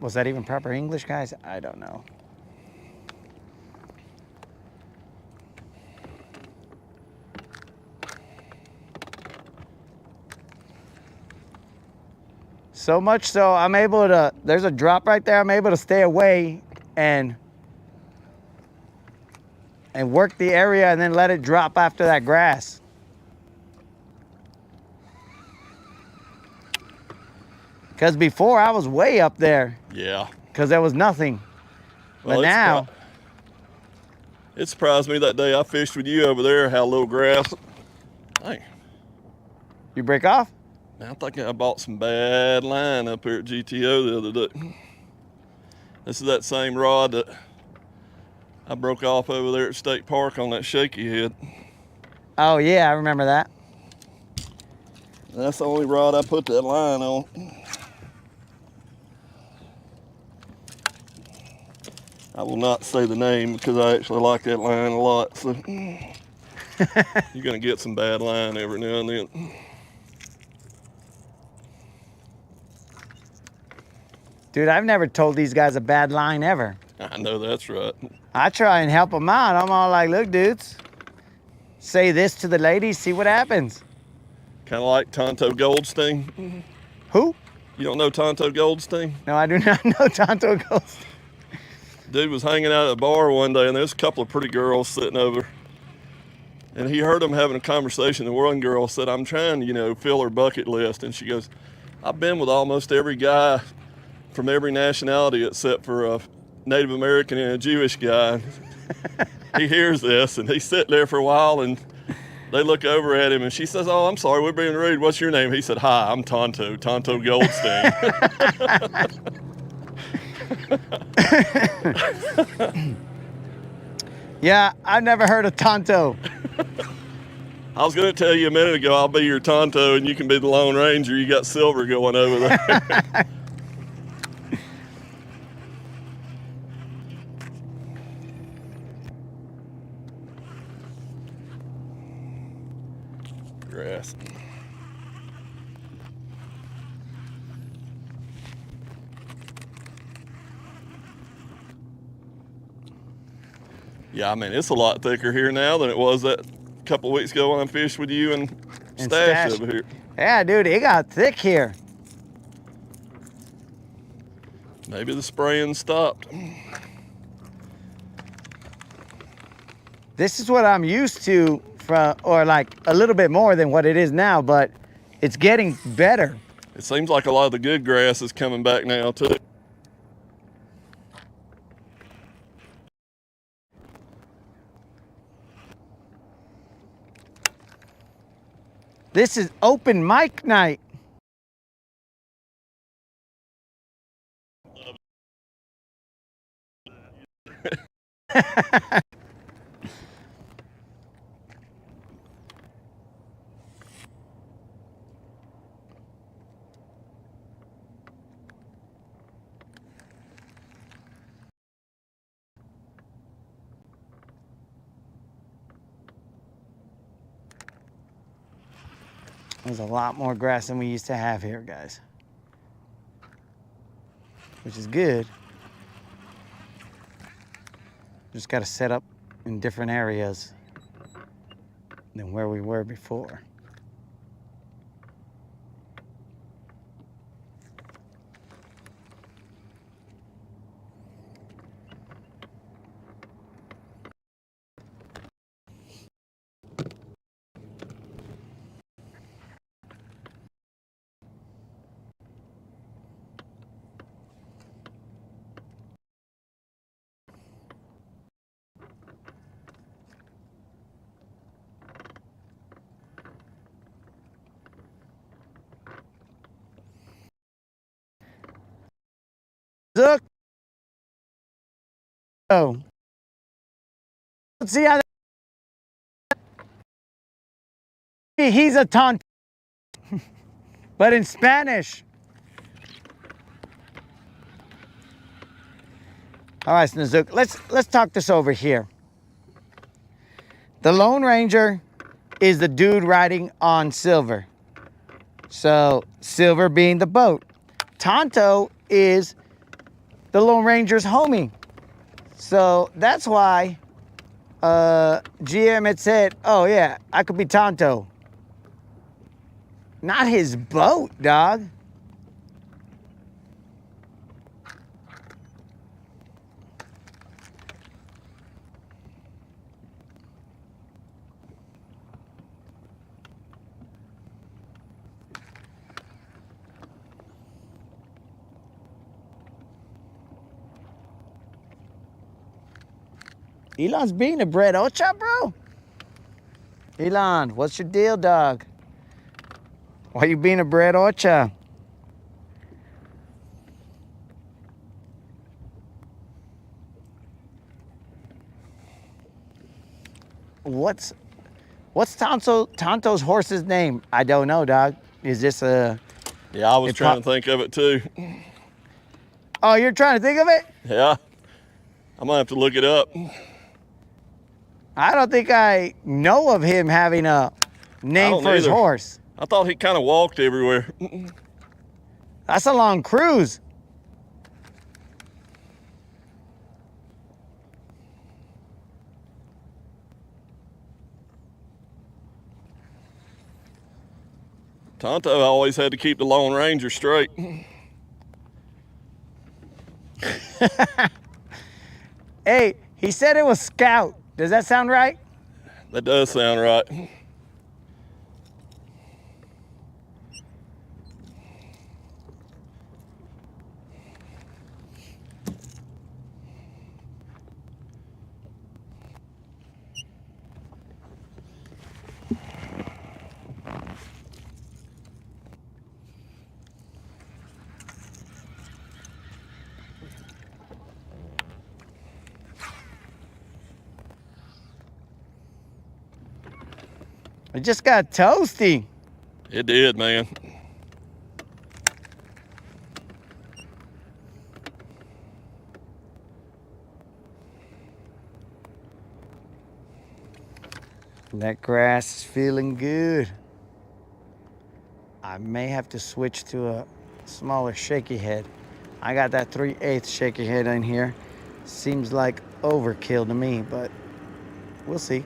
Was that even proper English, guys? I don't know. So much so, I'm able to, there's a drop right there, I'm able to stay away and work the area and then let it drop after that grass. Because before I was way up there. Yeah. Because there was nothing. Well, but now. It surprised me that day I fished with you over there how little grass. Hey. You break off? I think I bought some bad line up here at GTO the other day. This is that same rod that I broke off over there at State Park on that shaky head. Oh yeah, I remember that. That's the only rod I put that line on. I will not say the name because I actually like that line a lot. So you're gonna get some bad line every now and then. Dude, I've never told these guys a bad line ever. I know that's right. I try and help them out. I'm all like, look, dudes, say this to the ladies, see what happens. Kind of like Tonto Goldstein. Who? You don't know Tonto Goldstein? No, I do not know Tonto Goldstein. Dude was hanging out at a bar one day, and there's a couple of pretty girls sitting over. And he heard them having a conversation. The one girl said, I'm trying to, fill her bucket list. And she goes, I've been with almost every guy from every nationality except for a Native American and a Jewish guy. He hears this, and he's sitting there for a while, and they look over at him, and she says, oh, I'm sorry, we're being rude. What's your name? He said, hi, I'm Tonto Goldstein. Yeah, I've never heard of Tonto. I was going to tell you a minute ago, I'll be your Tonto, and you can be the Lone Ranger. You got Silver going over there. grass. Yeah, I mean, it's a lot thicker here now than it was that couple weeks ago when I fished with you and Stash over here. Yeah, dude, it got thick here. Maybe the spraying stopped. This is what I'm used to from, or like a little bit more than what it is now, but it's getting better. It seems like a lot of the good grass is coming back now too. This is open mic night. There's a lot more grass than we used to have here, guys. Which is good. Just got to set up in different areas than where we were before. Look. Oh. Let's see how he's a taunt, but in Spanish. All right, Snazook, let's talk this over here. The Lone Ranger is the dude riding on Silver. So Silver being the boat. Tonto is the Lone Ranger's homie. So that's why GM had said, oh yeah, I could be Tonto. Not his boat, dog. Elon's being a bread ocha, bro. Elon, what's your deal, dog? Why you being a bread ocha? What's Tonto's horse's name? I don't know, dog. Is this a... Yeah, I was trying to think of it too. Oh, you're trying to think of it? Yeah, I might have to look it up. I don't think I know of him having a name for his horse. I thought he kind of walked everywhere. That's a long cruise. Tonto always had to keep the Lone Ranger straight. Hey, he said it was Scout. Does that sound right? That does sound right. It just got toasty. It did, man. That grass is feeling good. I may have to switch to a smaller shaky head. I got that 3/8 shaky head in here. Seems like overkill to me, but we'll see.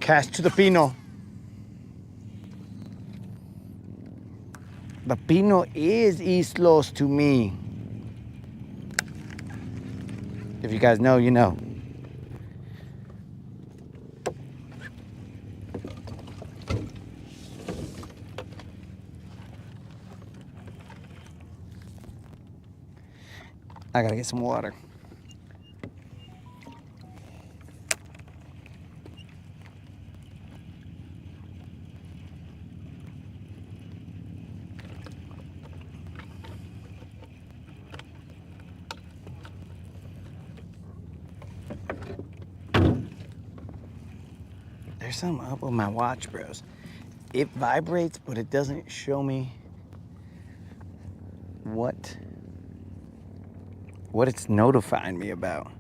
Cast to the Pino. The Pino is East Los to me. If you guys know, you know. I gotta get some water. There's something up with my watch, bros. It vibrates, but it doesn't show me what it's notifying me about.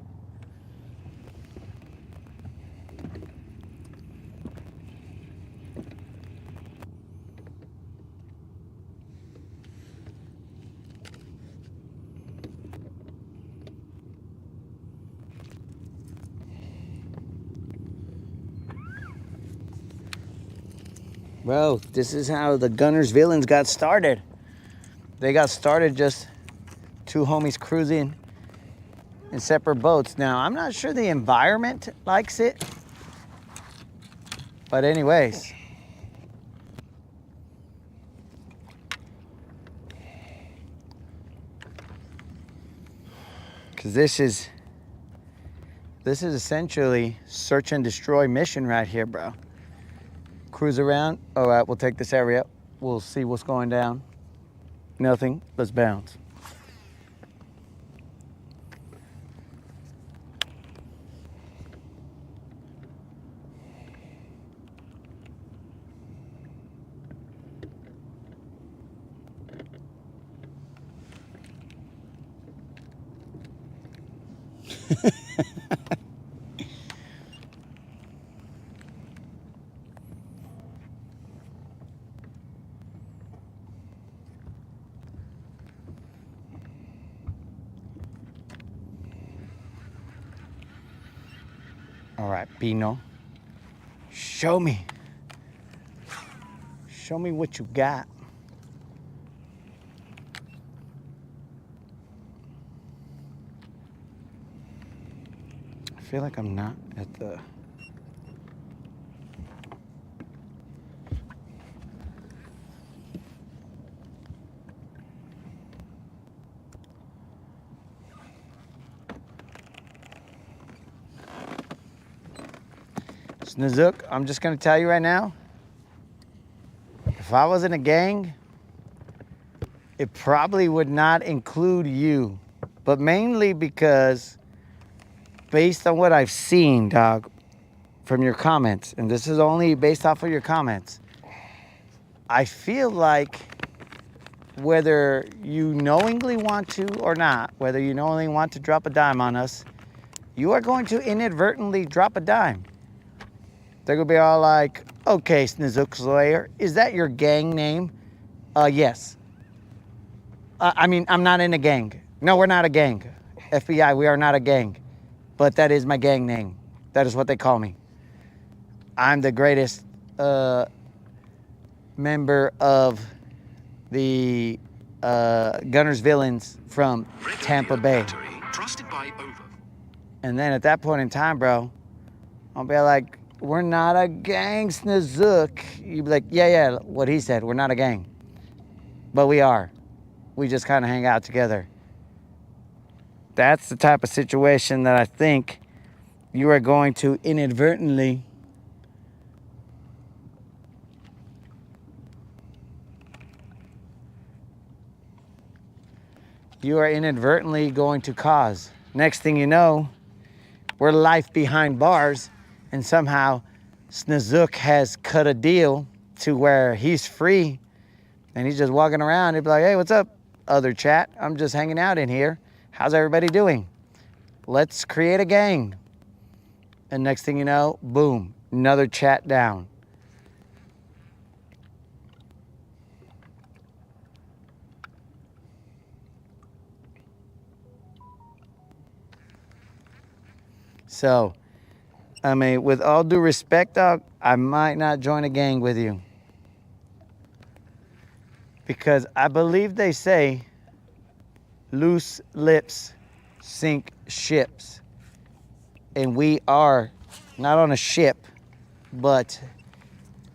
Bro, this is how the Guntersville got started. They got started just two homies cruising in separate boats. Now, I'm not sure the environment likes it. But anyways. Because this is essentially search and destroy mission right here, bro. Cruise around. All right, we'll take this area. We'll see what's going down. Nothing. Let's bounce. All right, Pino. Show me. Show me what you got. I feel like I'm not at the... Snozook, I'm just gonna tell you right now, if I was in a gang, it probably would not include you, but mainly because based on what I've seen, dog, from your comments, and this is only based off of your comments, I feel like whether you knowingly want to or not, whether you knowingly want to drop a dime on us, you are going to inadvertently drop a dime. They're gonna be all like, okay, Snozook Slayer, is that your gang name? Yes. I mean, I'm not in a gang. No, we're not a gang. FBI, we are not a gang. But that is my gang name. That is what they call me. I'm the greatest member of the Gunners Villains from Tampa Bay. And then at that point in time, bro, I'll be like, we're not a gang, Snozook. You'd be like, yeah, what he said. We're not a gang. But we are. We just kind of hang out together. That's the type of situation that I think you are going to inadvertently going to cause. Next thing you know, we're life behind bars, and somehow Snizook has cut a deal to where he's free and he's just walking around. He'd be like, hey, what's up, other chat? I'm just hanging out in here. How's everybody doing? Let's create a gang. And next thing you know, boom, another chat down. So, I mean, with all due respect, dog, I might not join a gang with you. Because I believe they say loose lips sink ships. And we are not on a ship, but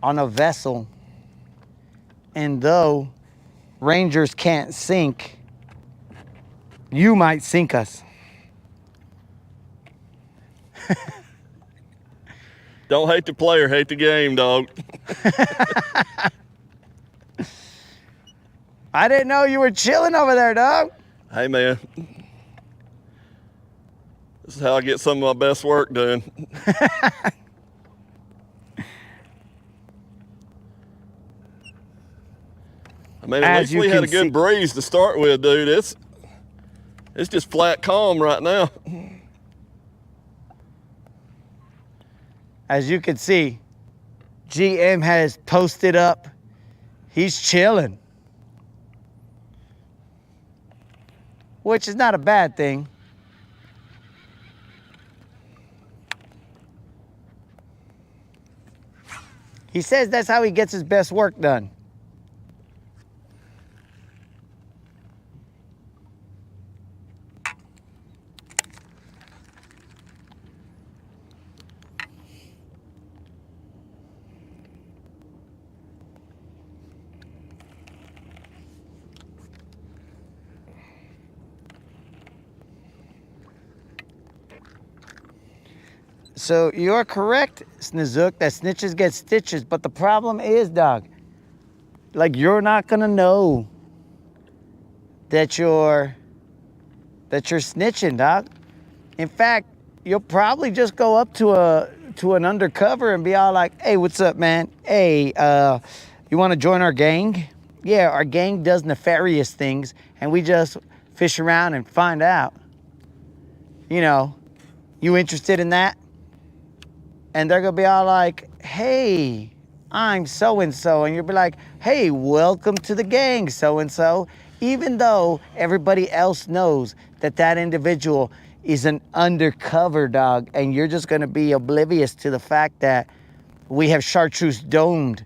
on a vessel. And though Rangers can't sink, you might sink us. Don't hate the player, hate the game, dog. I didn't know you were chilling over there, dog. Hey, man. This is how I get some of my best work done. I mean, at least we had a good breeze to start with, dude. It's just flat calm right now. As you can see, GM has posted up. He's chilling. Which is not a bad thing. He says that's how he gets his best work done. So you're correct, Snizook, that snitches get stitches, but the problem is, dog, like you're not gonna know that you're snitching, dog. In fact, you'll probably just go up to an undercover and be all like, hey, what's up, man? Hey, you wanna join our gang? Yeah, our gang does nefarious things and we just fish around and find out. You know, you interested in that? And they're gonna be all like, hey, I'm so-and-so. And you'll be like, hey, welcome to the gang, so-and-so. Even though everybody else knows that that individual is an undercover, dog. And you're just gonna be oblivious to the fact that we have chartreuse domed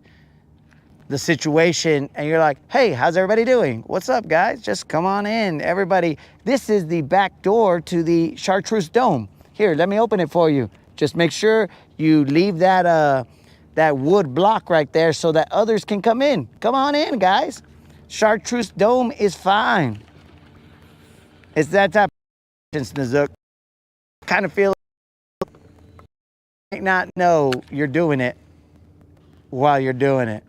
the situation. And you're like, hey, how's everybody doing? What's up, guys? Just come on in, everybody. This is the back door to the chartreuse dome. Here, let me open it for you. Just make sure you leave that wood block right there so that others can come in. Come on in, guys. Chartreuse Dome is fine. It's that type of Snizook. Kind of feel like you might not know you're doing it while you're doing it.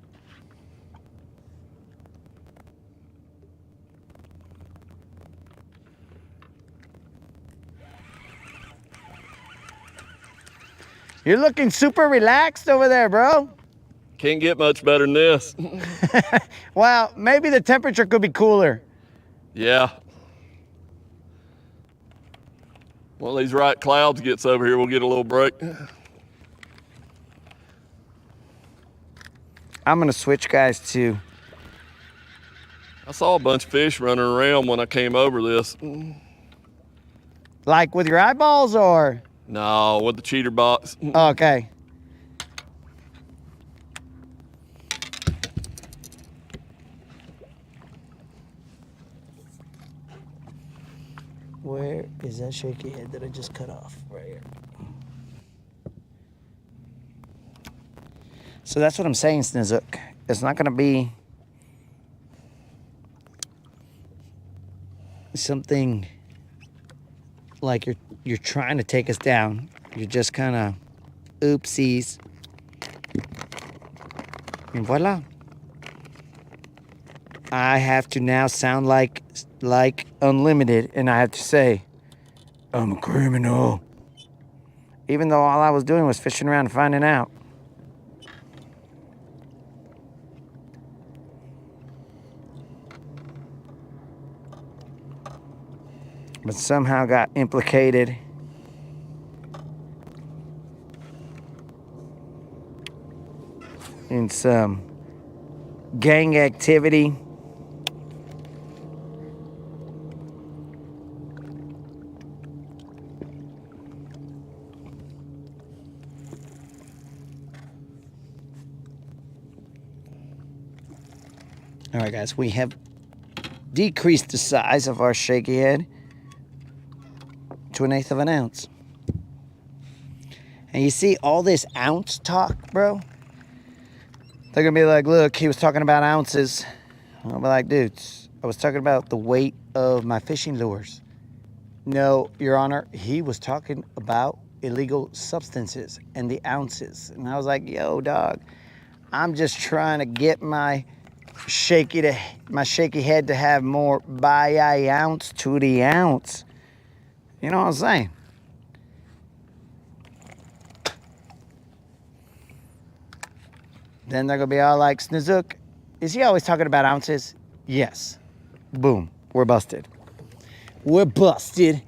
You're looking super relaxed over there, bro. Can't get much better than this. Well, maybe the temperature could be cooler. Yeah. One of these right clouds gets over here, we'll get a little break. I'm gonna switch guys to. I saw a bunch of fish running around when I came over this. Like with your eyeballs or? No, with the cheater box. Okay. Where is that shaky head that I just cut off? Right here. So that's what I'm saying, Snizook. It's not gonna be something like you're trying to take us down. You're just kind of oopsies. And voila. I have to now sound like Unlimited, and I have to say, I'm a criminal. Even though all I was doing was fishing around and finding out. But somehow got implicated in some gang activity. All right, guys, we have decreased the size of our shaky head to 1/8 of an ounce. And you see all this ounce talk, bro? They're gonna be like, look, he was talking about ounces. I'll be like, dudes, I was talking about the weight of my fishing lures. No, Your Honor, he was talking about illegal substances and the ounces. And I was like, yo, dog, I'm just trying to get my shaky head to have more by a ounce to the ounce. You know what I'm saying? Then they're gonna be all like, Snozook, is he always talking about ounces? Yes. Boom, we're busted. We're busted.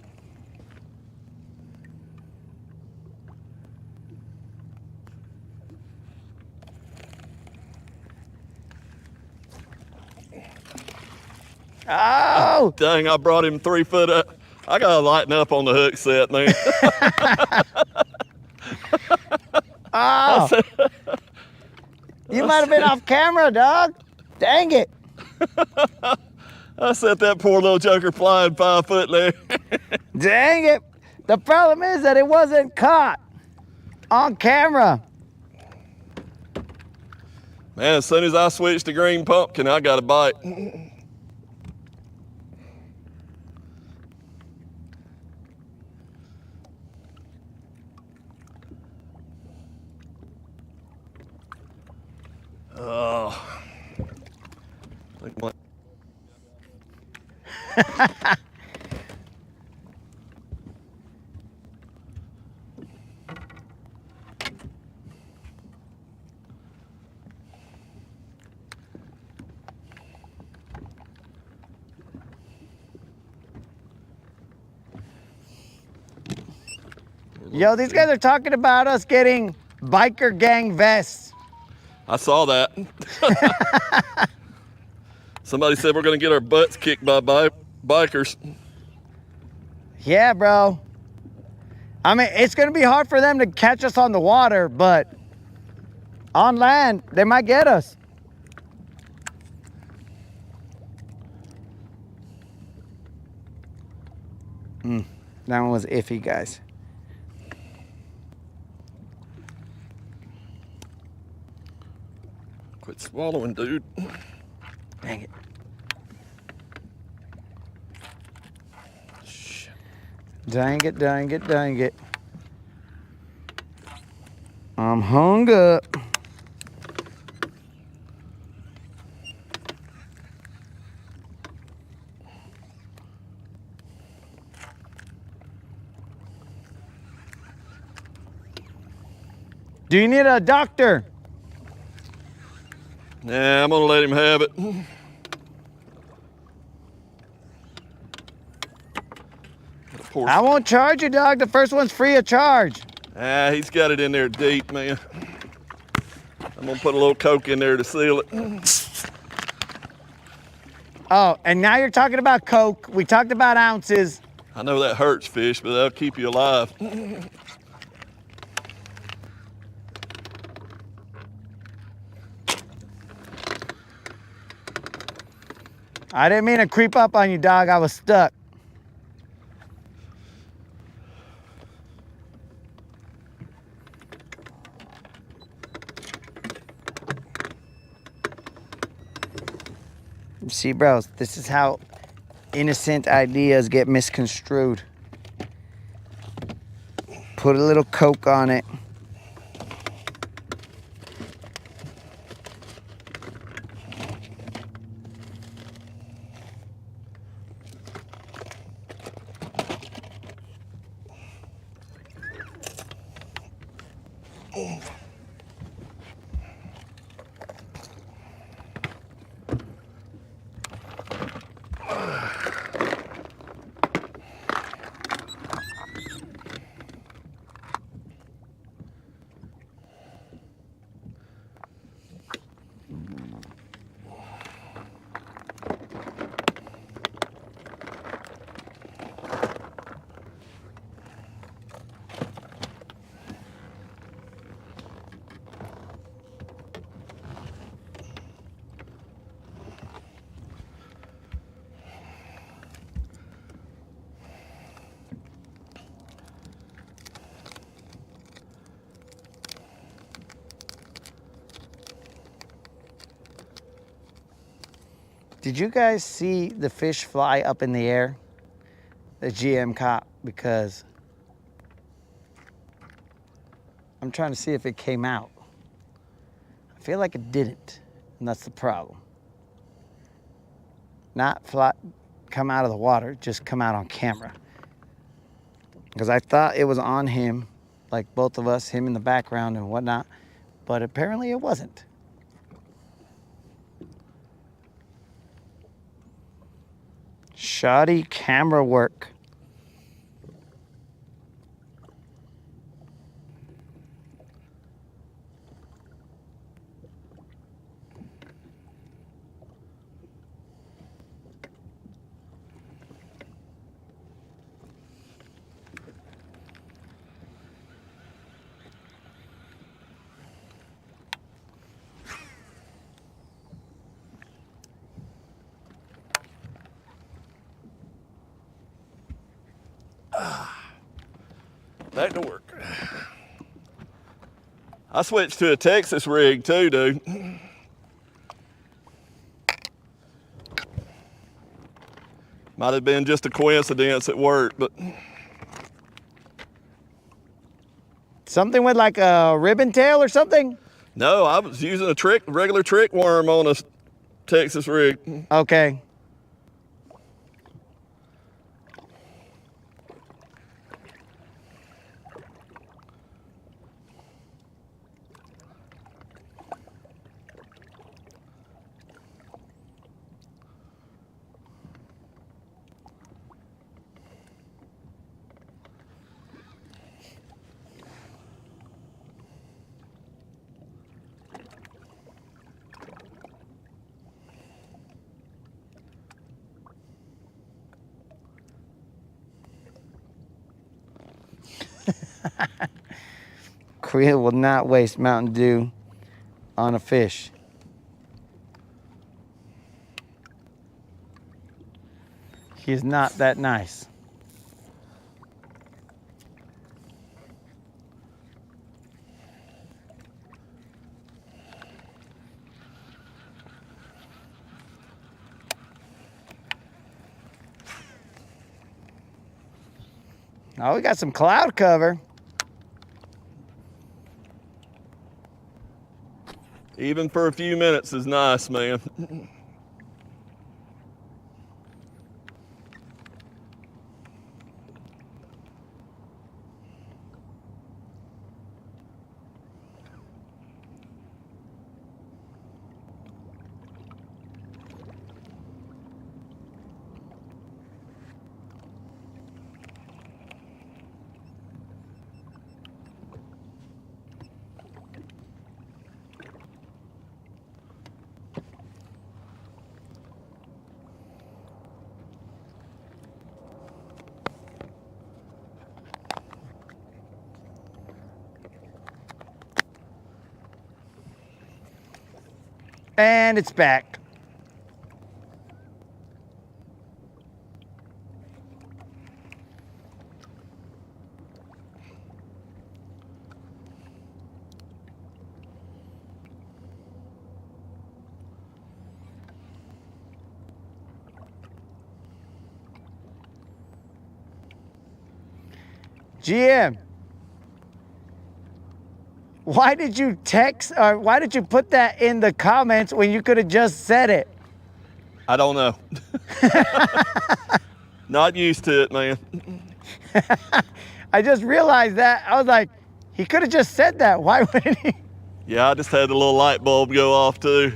Oh! Dang, I brought him 3 foot up. I gotta lighten up on the hook set, man. Oh! You might have been off camera, dog. Dang it. I set that poor little joker flying 5 foot there. Dang it. The problem is that it wasn't caught on camera. Man, as soon as I switched to green pumpkin, I got a bite. Oh. Yo, these guys are talking about us getting biker gang vests. I saw that. Somebody said we're gonna get our butts kicked by bikers. Yeah, bro. I mean, it's gonna be hard for them to catch us on the water, but on land, they might get us. That one was iffy, guys. Quit swallowing, dude. Dang it. Shit. Dang it, dang it, dang it. I'm hung up. Do you need a doctor? Nah, I'm gonna let him have it. I won't charge you, dog. The first one's free of charge. Ah, he's got it in there deep, man. I'm gonna put a little Coke in there to seal it. Oh, and now you're talking about Coke. We talked about ounces. I know that hurts, fish, but that'll keep you alive. I didn't mean to creep up on you, dog. I was stuck. See, bros, this is how innocent ideas get misconstrued. Put a little Coke on it. Did you guys see the fish fly up in the air? The GM caught, because I'm trying to see if it came out. I feel like it didn't, and that's the problem. Not fly, come out of the water, just come out on camera. Because I thought it was on him, like both of us, him in the background and whatnot, but apparently it wasn't. Shoddy camera work. Back to work. I switched to a Texas rig too, dude. Might have been just a coincidence at work, but Something with like a ribbon tail or something? no, I was using a regular trick worm on a Texas rig. Okay. Creel will not waste Mountain Dew on a fish. He is not that nice. Oh, we got some cloud cover. Even for a few minutes is nice, man. And it's back. GM, why did you text or why did you put that in the comments when you could have just said it? I don't know. Not used to it, man. I just realized that. I was like, he could have just said that. Why wouldn't he? Yeah, I just had the little light bulb go off too.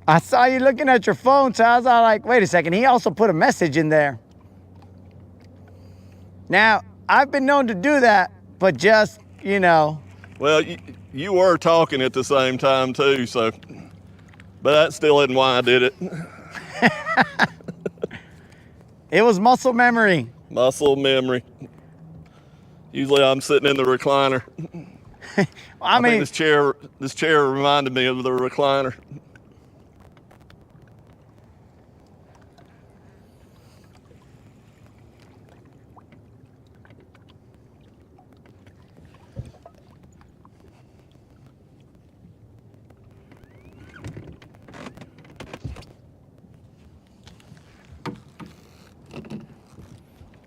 I saw you looking at your phone, so I was all like, wait a second. He also put a message in there. Now, I've been known to do that, but just, you know. Well, you were talking at the same time too, so, but that still isn't why I did it. It was muscle memory. Muscle memory. Usually I'm sitting in the recliner. I mean, think this chair reminded me of the recliner.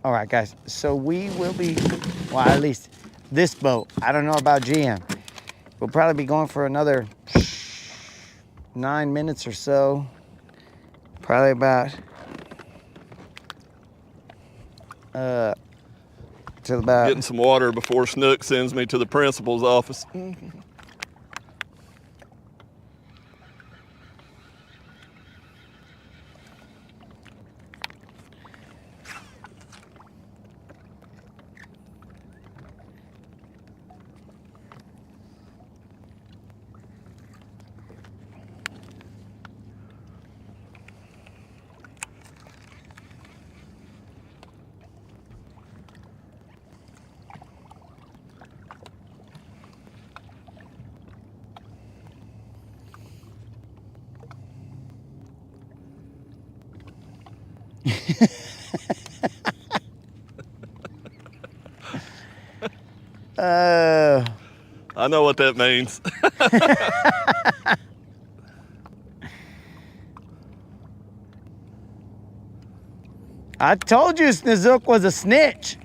all right, guys. So we will be, well, at least this boat. I don't know about GM. We'll probably be going for another 9 minutes or so. Probably about till about. Getting some water before Snook sends me to the principal's office. I know what that means. I told you Snizook was a snitch.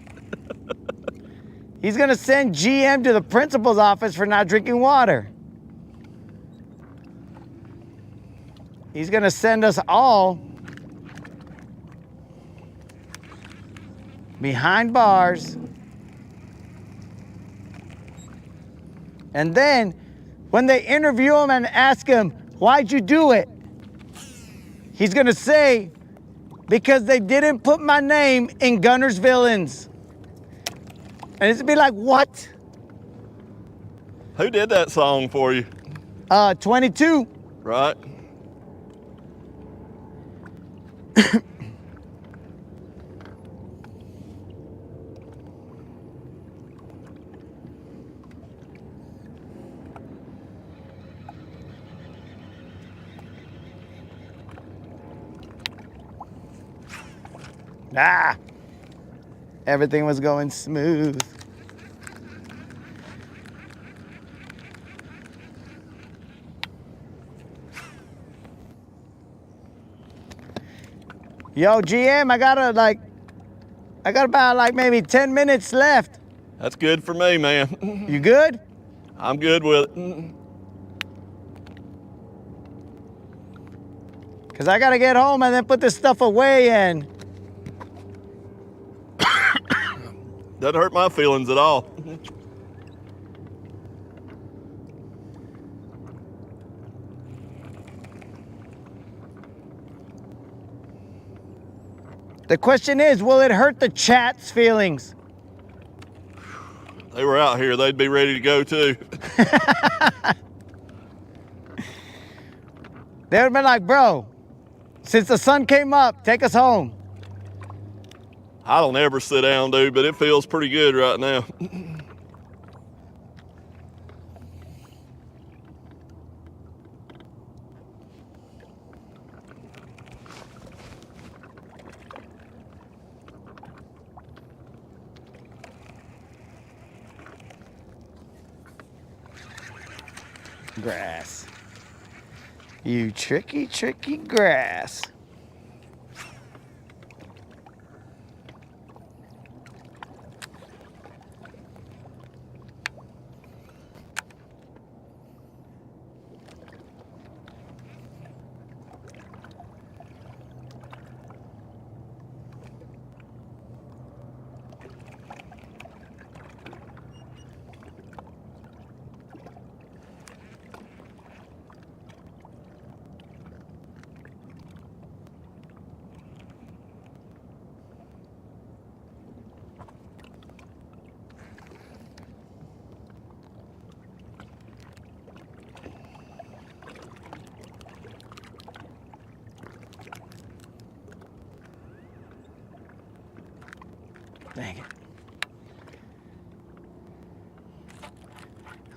He's gonna send GM to the principal's office for not drinking water. He's gonna send us all behind bars. And then when they interview him and ask him, why'd you do it? He's gonna say, because they didn't put my name in Guntersville. And it's be like, what? Who did that song for you? 22. Right? Ah, everything was going smooth. Yo, GM, I got about like maybe 10 minutes left. That's good for me, man. You good? I'm good with it. Cause I gotta get home and then put this stuff away and Doesn't hurt my feelings at all. the question is, will it hurt the chat's feelings? They were out here, they'd be ready to go too. They would've been like, bro, since the sun came up, take us home. I don't ever sit down, dude, but it feels pretty good right now. Grass. You tricky, tricky grass.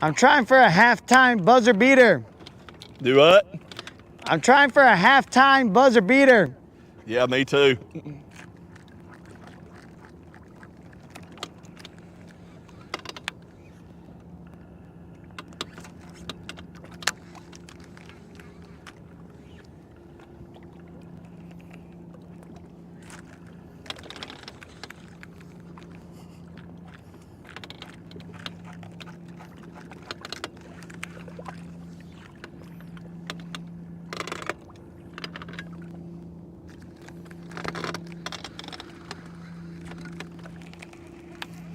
I'm trying for a halftime buzzer beater. Do what? I'm trying for a halftime buzzer beater. Yeah, me too.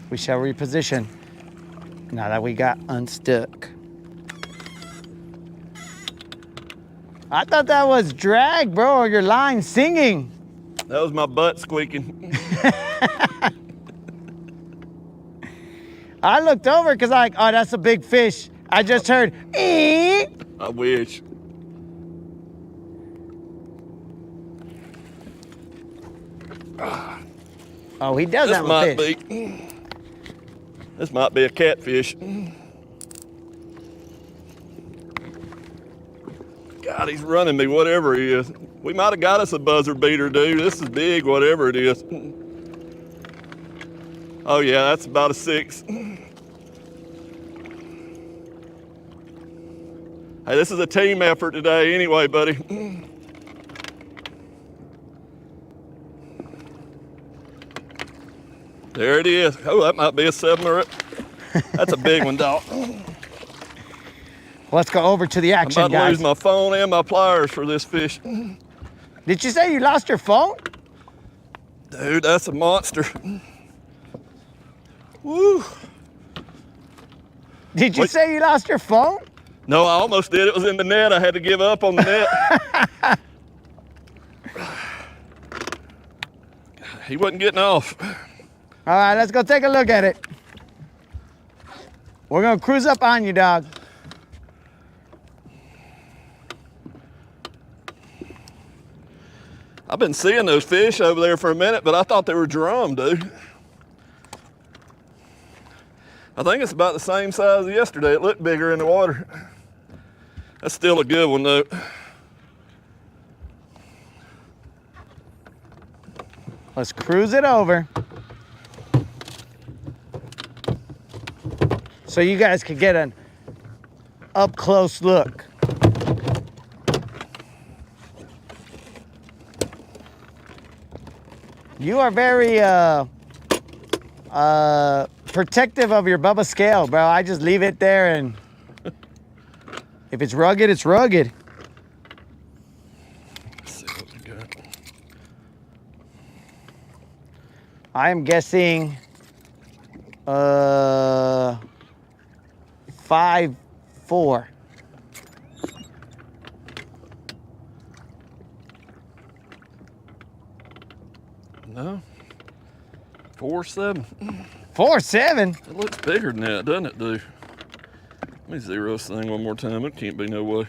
We shall reposition now that we got unstuck. I thought that was drag, bro, or your line singing. That was my butt squeaking. I looked over because like, oh, that's a big fish. I just heard, ee. I wish. Oh, he does have a fish. This might be a catfish. God, he's running me, whatever he is. We might have got us a buzzer beater, dude. This is big, whatever it is. Oh yeah, that's about a 6. Hey, this is a team effort today anyway, buddy. There it is. Oh, that might be a 7 or 8. That's a big one, dog. Let's go over to the action, I'm about to guys. lose my phone and my pliers for this fish. Did you say you lost your phone? Dude, that's a monster. Woo. Did you say you lost your phone? No, I almost did. It was in the net. I had to give up on the net. He wasn't getting off. All right, let's go take a look at it. We're gonna cruise up on you, dog. I've been seeing those fish over there for a minute, but I thought they were drum, dude. I think it's about the same size as yesterday. It looked bigger in the water. That's still a good one, though. Let's cruise it over. So you guys can get an up close look. You are very protective of your Bubba scale, bro. I just leave it there, and if it's rugged, it's rugged. Let's see what we got. I am guessing 5'4". No. 4.7. 4'7"? It looks bigger than that, doesn't it, dude? Let me zero this thing one more time. It can't be no way.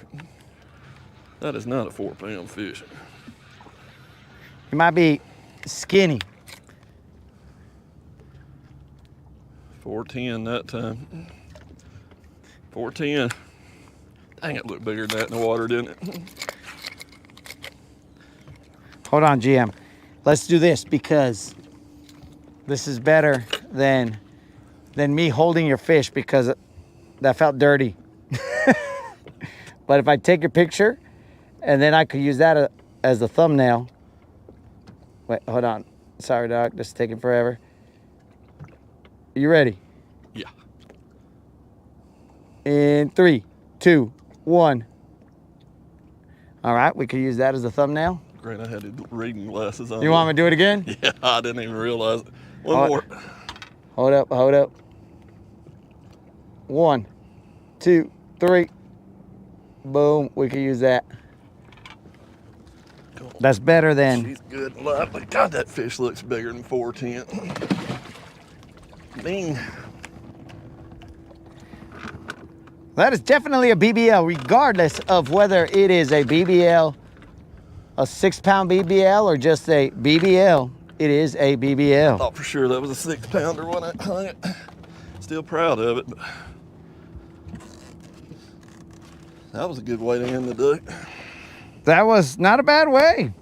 That is not a 4-pound fish. It might be skinny. 410 that time. 410. Dang, it looked bigger than that in the water, didn't it? Hold on, GM. Let's do this because this is better than me holding your fish because that felt dirty. But if I take your picture and then I could use that as the thumbnail. Wait, hold on. Sorry, dog. This is taking forever. You ready? Yeah. In 3, 2, 1. All right, we could use that as a thumbnail. Great, I had the reading glasses on. You want me to do it again? Yeah, I didn't even realize it. One more. Hold up, hold up. 1, 2, 3. Boom, we could use that. That's better than... She's good and lively. God, that fish looks bigger than 410. Mean. That is definitely a BBL, regardless of whether it is a BBL, a 6-pound BBL, or just a BBL. It is a BBL. Thought for sure that was a 6-pounder when I hung it. Still proud of it. But That was a good way to end the day. That was not a bad way.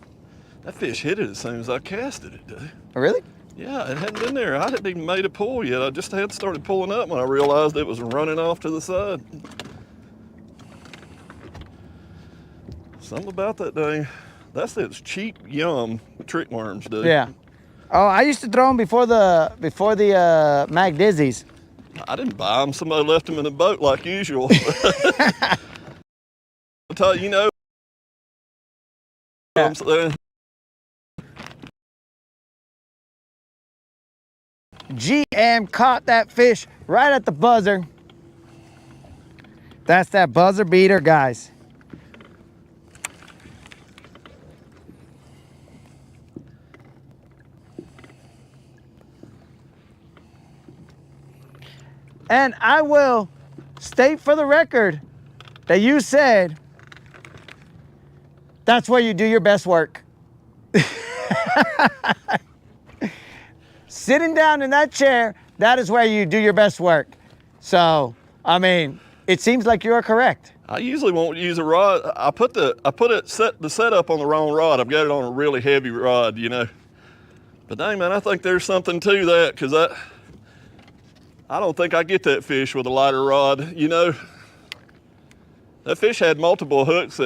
That fish hit it as soon as I casted it, dude. Really? Yeah, it hadn't been there. I hadn't even made a pull yet. I just had started pulling up when I realized it was running off to the side. Something about that thing. That's those cheap yum trick worms, dude. Yeah. Oh, I used to throw them before the Mac Dizzies. I didn't buy them. Somebody left them in the boat like usual. I'll tell you, Yeah. I'm saying? GM caught that fish right at the buzzer. That's that buzzer beater, guys. And I will state for the record that you said that's where you do your best work. Sitting down in that chair, that is where you do your best work. So, I mean, it seems like you're correct. I usually won't use a rod. I put the setup on the wrong rod. I've got it on a really heavy rod, you know. But dang, man, I think there's something to that, because I don't think I get that fish with a lighter rod, you know. That fish had multiple hooks.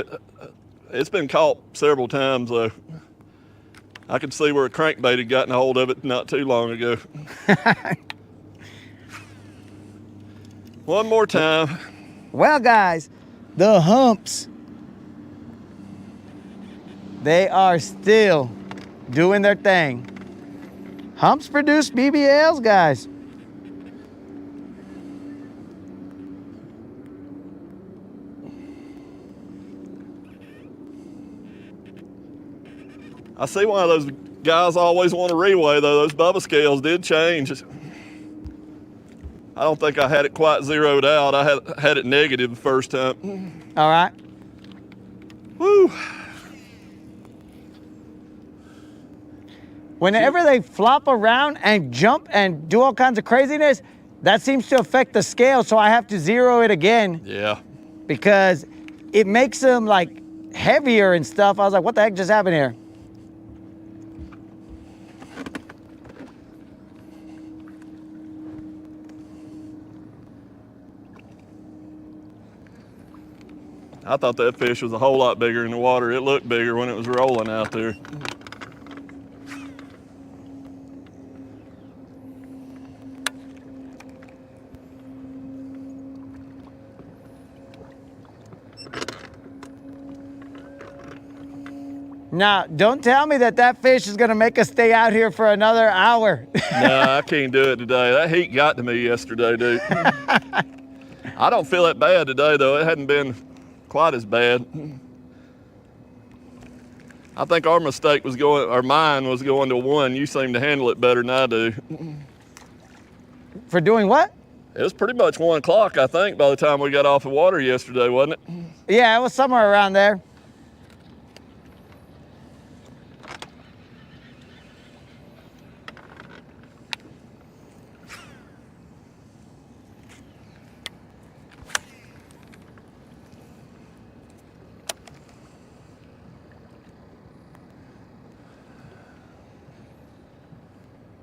It's been caught several times, though. I could see where a crankbait had gotten a hold of it not too long ago. One more time. Well, guys, the humps, they are still doing their thing. Humps produce BBLs, guys. I see why those guys always want to reweigh, though. Those Bubba scales did change. I don't think I had it quite zeroed out. I had it negative the first time. All right. Woo. Whenever they flop around and jump and do all kinds of craziness, that seems to affect the scale, so I have to zero it again. Yeah. Because it makes them like heavier and stuff. I was like, what the heck just happened here? I thought that fish was a whole lot bigger in the water. It looked bigger when it was rolling out there. Now, don't tell me that fish is gonna make us stay out here for another hour. Nah, I can't do it today. That heat got to me yesterday, dude. I don't feel that bad today, though. It hadn't been quite as bad. I think our mistake was mine was going to 1. You seem to handle it better than I do. For doing what? It was pretty much 1 o'clock, I think, by the time we got off the water yesterday, wasn't it? Yeah, it was somewhere around there.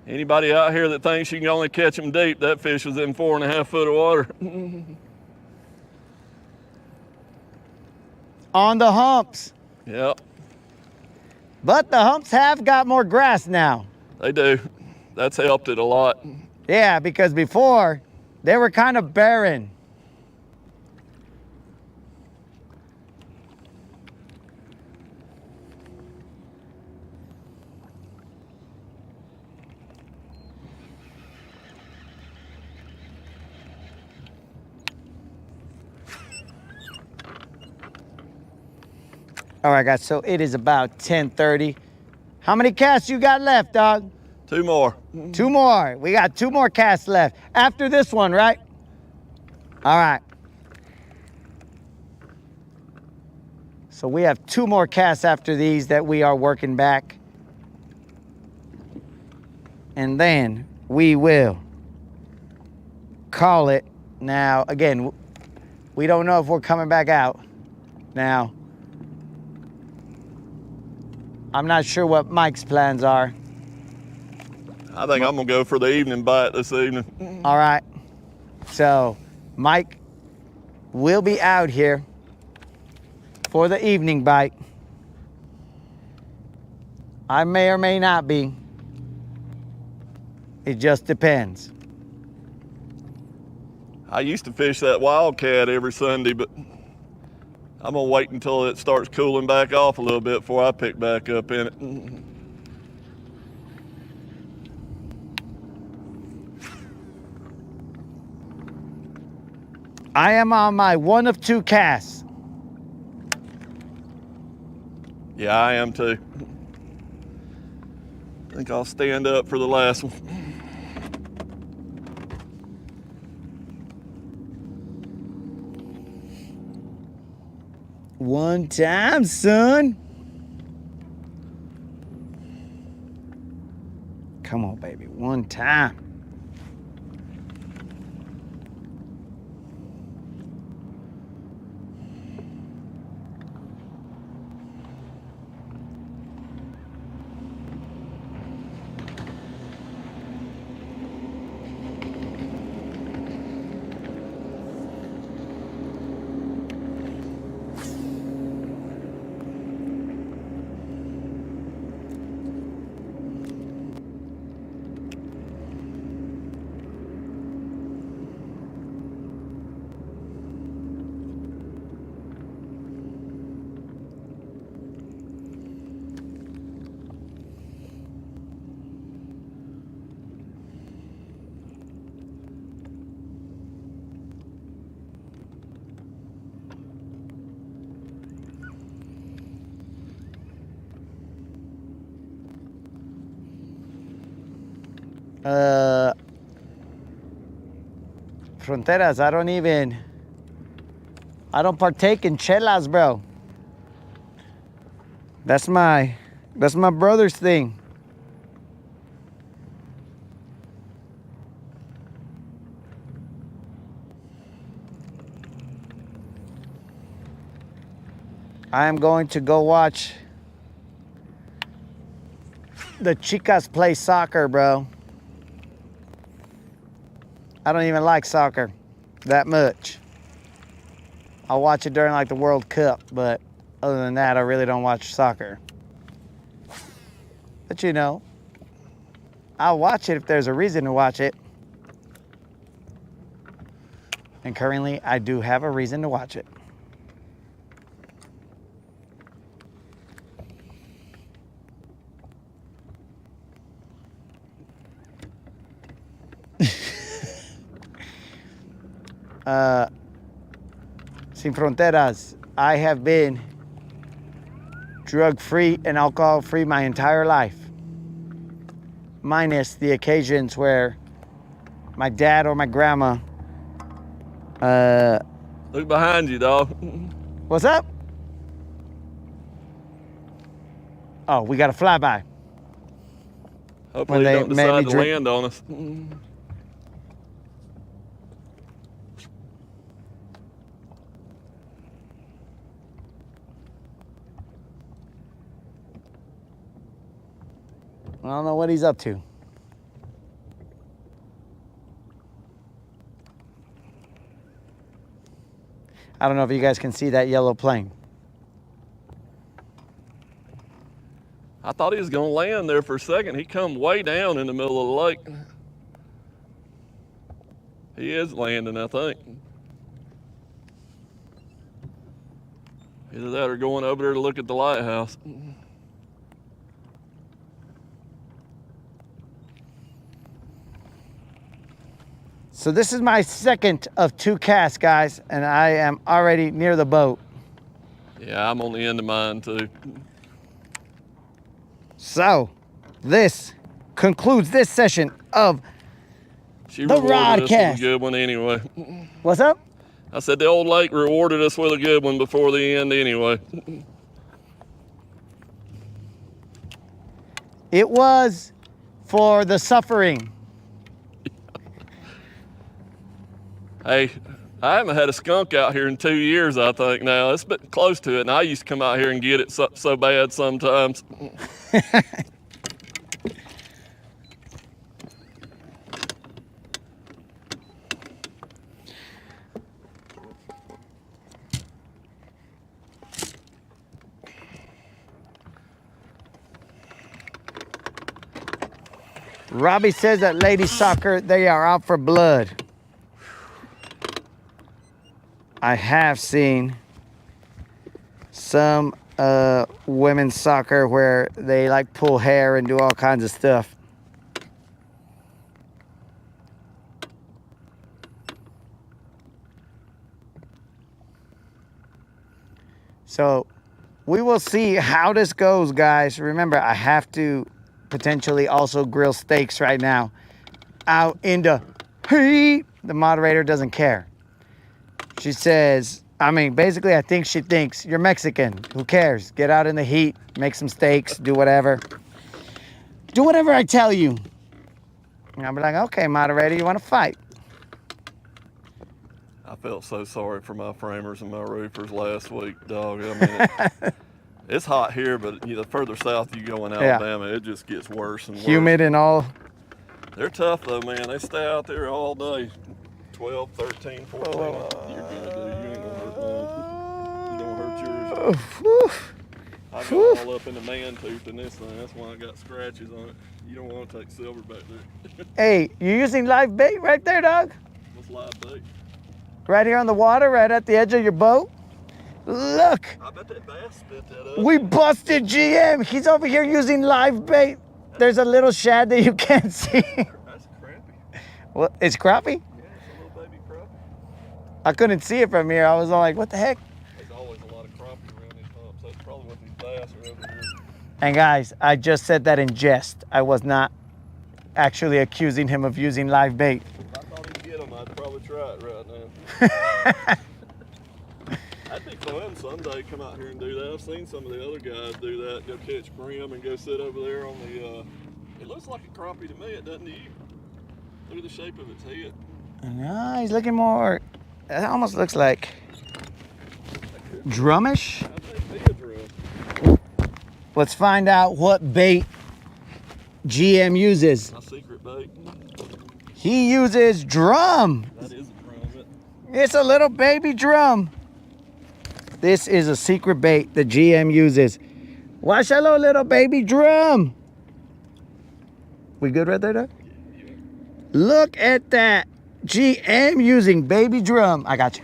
Anybody out here that thinks you can only catch them deep, that fish was in 4.5 foot of water. On the humps. Yep, But the humps have got more grass now. they do. That's helped it a lot. Yeah, because before, they were kind of barren. All right, guys, so it is about 10:30. How many casts you got left, dog? 2 more. 2 more. We got 2 more casts left. After this one, right? All right. So we have 2 more casts after these that we are working back. And then we will call it. Now, again, we don't know if we're coming back out. Now, I'm not sure what Mike's plans are. I think I'm gonna go for the evening bite this evening. All right. So, Mike will be out here for the evening bite. I may or may not be. It just depends. I used to fish that wildcat every Sunday, but I'm gonna wait until it starts cooling back off a little bit before I pick back up in it. I am on my 1 of 2 casts. Yeah, I am too. I think I'll stand up for the last one. One time, son. Come on, baby. One time. Fronteras, I don't partake in chelas, bro. That's my brother's thing. I am going to go watch the chicas play soccer, bro. I don't even like soccer that much. I'll watch it during like the World Cup, but other than that, I really don't watch soccer. But you know, I'll watch it if there's a reason to watch it. And currently, I do have a reason to watch it. Sin Fronteras, I have been drug-free and alcohol-free my entire life. Minus the occasions where my dad or my grandma... Look behind you, dog. What's up? Oh, we got a flyby. Hopefully they don't decide to land on us. I don't know what he's up to. I don't know if you guys can see that yellow plane. I thought he was gonna land there for a second. He come way down in the middle of the lake. He is landing, I think. Either that or going over there to look at the lighthouse. So this is my 2nd of 2 casts, guys, and I am already near the boat. Yeah, I'm on the end of mine too. So this concludes this session of She the rewarded us with Rodcast. a good one anyway. What's up? I said the old lake rewarded us with a good one before the end anyway. It was for the suffering. Hey, I haven't had a skunk out here in 2 years, I think now. It's been close to it, and I used to come out here and get it so bad sometimes. Robbie says that lady soccer, they are out for blood. I have seen some women's soccer where they like pull hair and do all kinds of stuff. So we will see how this goes, guys. Remember, I have to potentially also grill steaks right now out in the heat. The moderator doesn't care. She says, I mean, basically, I think she thinks you're Mexican. Who cares? Get out in the heat, make some steaks, do whatever. Do whatever I tell you. And I'll be like, okay, moderator, you want to fight? I felt so sorry for my framers and my roofers last week, dog. I mean, it's hot here, but the further south you go in Alabama, it just gets worse and worse. Humid and all. They're tough, though, man. They stay out there all day. 12, 13, 14. You're gonna do. You ain't gonna hurt mine. You don't hurt yours. I got all up in the man tooth in this thing. That's why I got scratches on it. You don't want to take silver back there. Hey, you using live bait right there, dog? What's live bait? Right here on the water, right at the edge of your boat. Look. I bet that bass spit that up. We busted GM. He's over here using live bait. There's a little shad that you can't see. That's crappie. What? It's crappie? Yeah, it's a little baby crappie. I couldn't see it from here. I was all like, what the heck? There's always a lot of crappie around these humps. That's probably what these bass are over here. And guys, I just said that in jest. I was not actually accusing him of using live bait. If I thought he'd get them, I'd probably try it right now. That'd be fun someday, come out here and do that. I've seen some of the other guys do that, go catch brim and go sit over there on the, it looks like a crappie to me, it doesn't to you? Look at the shape of its head. No, he's looking more, it almost looks like drumish. I think be a drum. Let's find out what bait GM uses. My secret bait. He uses drum. That is a drum. It's a little baby drum. This is a secret bait the GM uses. Wash hello, little baby drum. We good right there, Doug? Yeah. Look at that. GM using baby drum. I got you.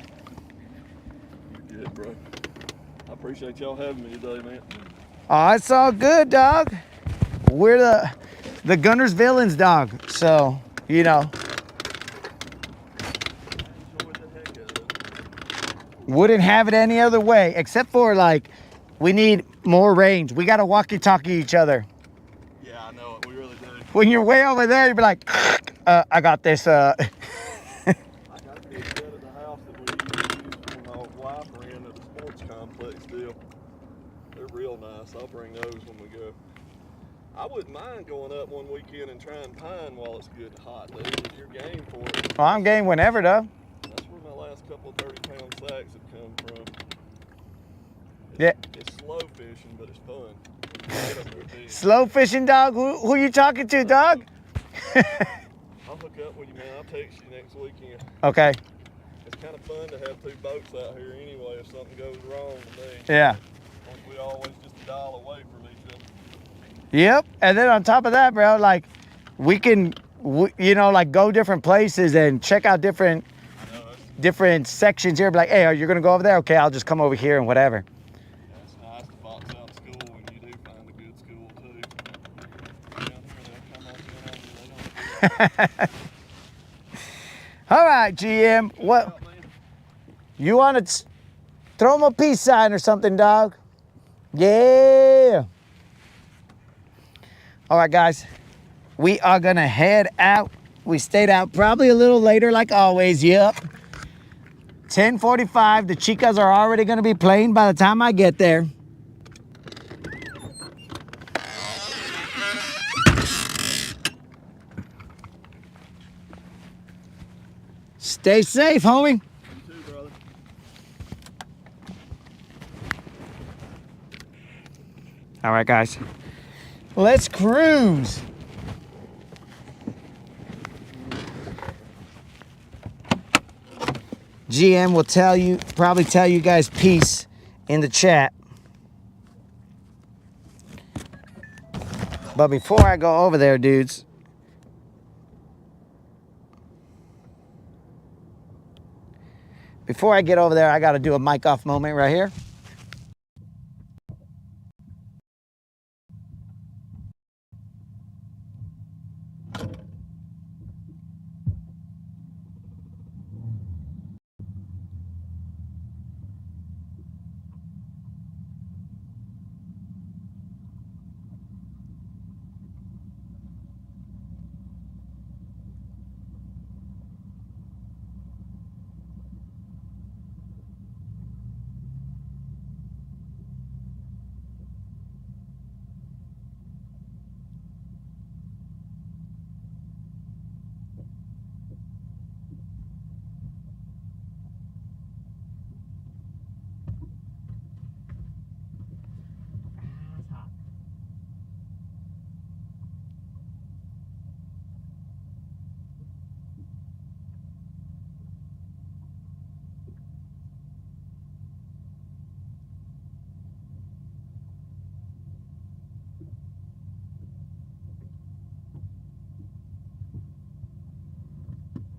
You're good, bro. I appreciate y'all having me today, man. Oh, it's all good, dog. We're the Guntersvilleans, dog. So, you know. Wouldn't have it any other way, except for like, we need more range. We got to walkie-talkie each other. Yeah, I know it. We really do. When you're way over there, you'd be like, I got this. I got the bed at the house that we used when my wife ran at the sports complex deal. They're real nice. I'll bring those when we go. I wouldn't mind going up one weekend and trying pine while it's good and hot. If you're game for it. Well, I'm game whenever, though. That's where my last couple of 30-pound sacks have come from. Yeah. It's slow fishing, but it's fun. Slow fishing, dog? Who you talking to, dog? I'll hook up with you, man. I'll text you next weekend. Okay. It's kind of fun to have two boats out here anyway if something goes wrong to me. Yeah. We always just a dial away from each other. Yep. And then on top of that, bro, like, we can, you know, like, go different places and check out different sections here. Be like, hey, are you going to go over there? Okay, I'll just come over here and whatever. Yeah, it's nice to box out school when you do find a good school, too. Down here, they'll come on in. All right, GM. What? You want to throw him a peace sign or something, dog? Yeah. All right, guys. We are going to head out. We stayed out probably a little later, like always. Yep. 10:45. The chicas are already going to be playing by the time I get there. Stay safe, homie. You too. All right, guys. Let's cruise. GM will probably tell you guys peace in the chat. But before I go over there, dudes, before I get over there, I got to do a mic off moment right here.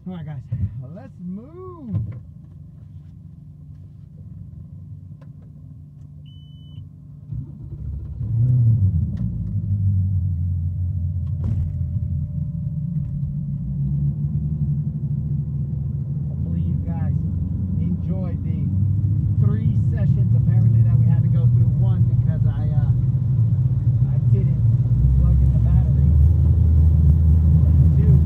All right, guys, let's move. Hopefully you guys enjoyed the 3 sessions apparently that we had to go through. One, because I didn't plug in the battery. 2,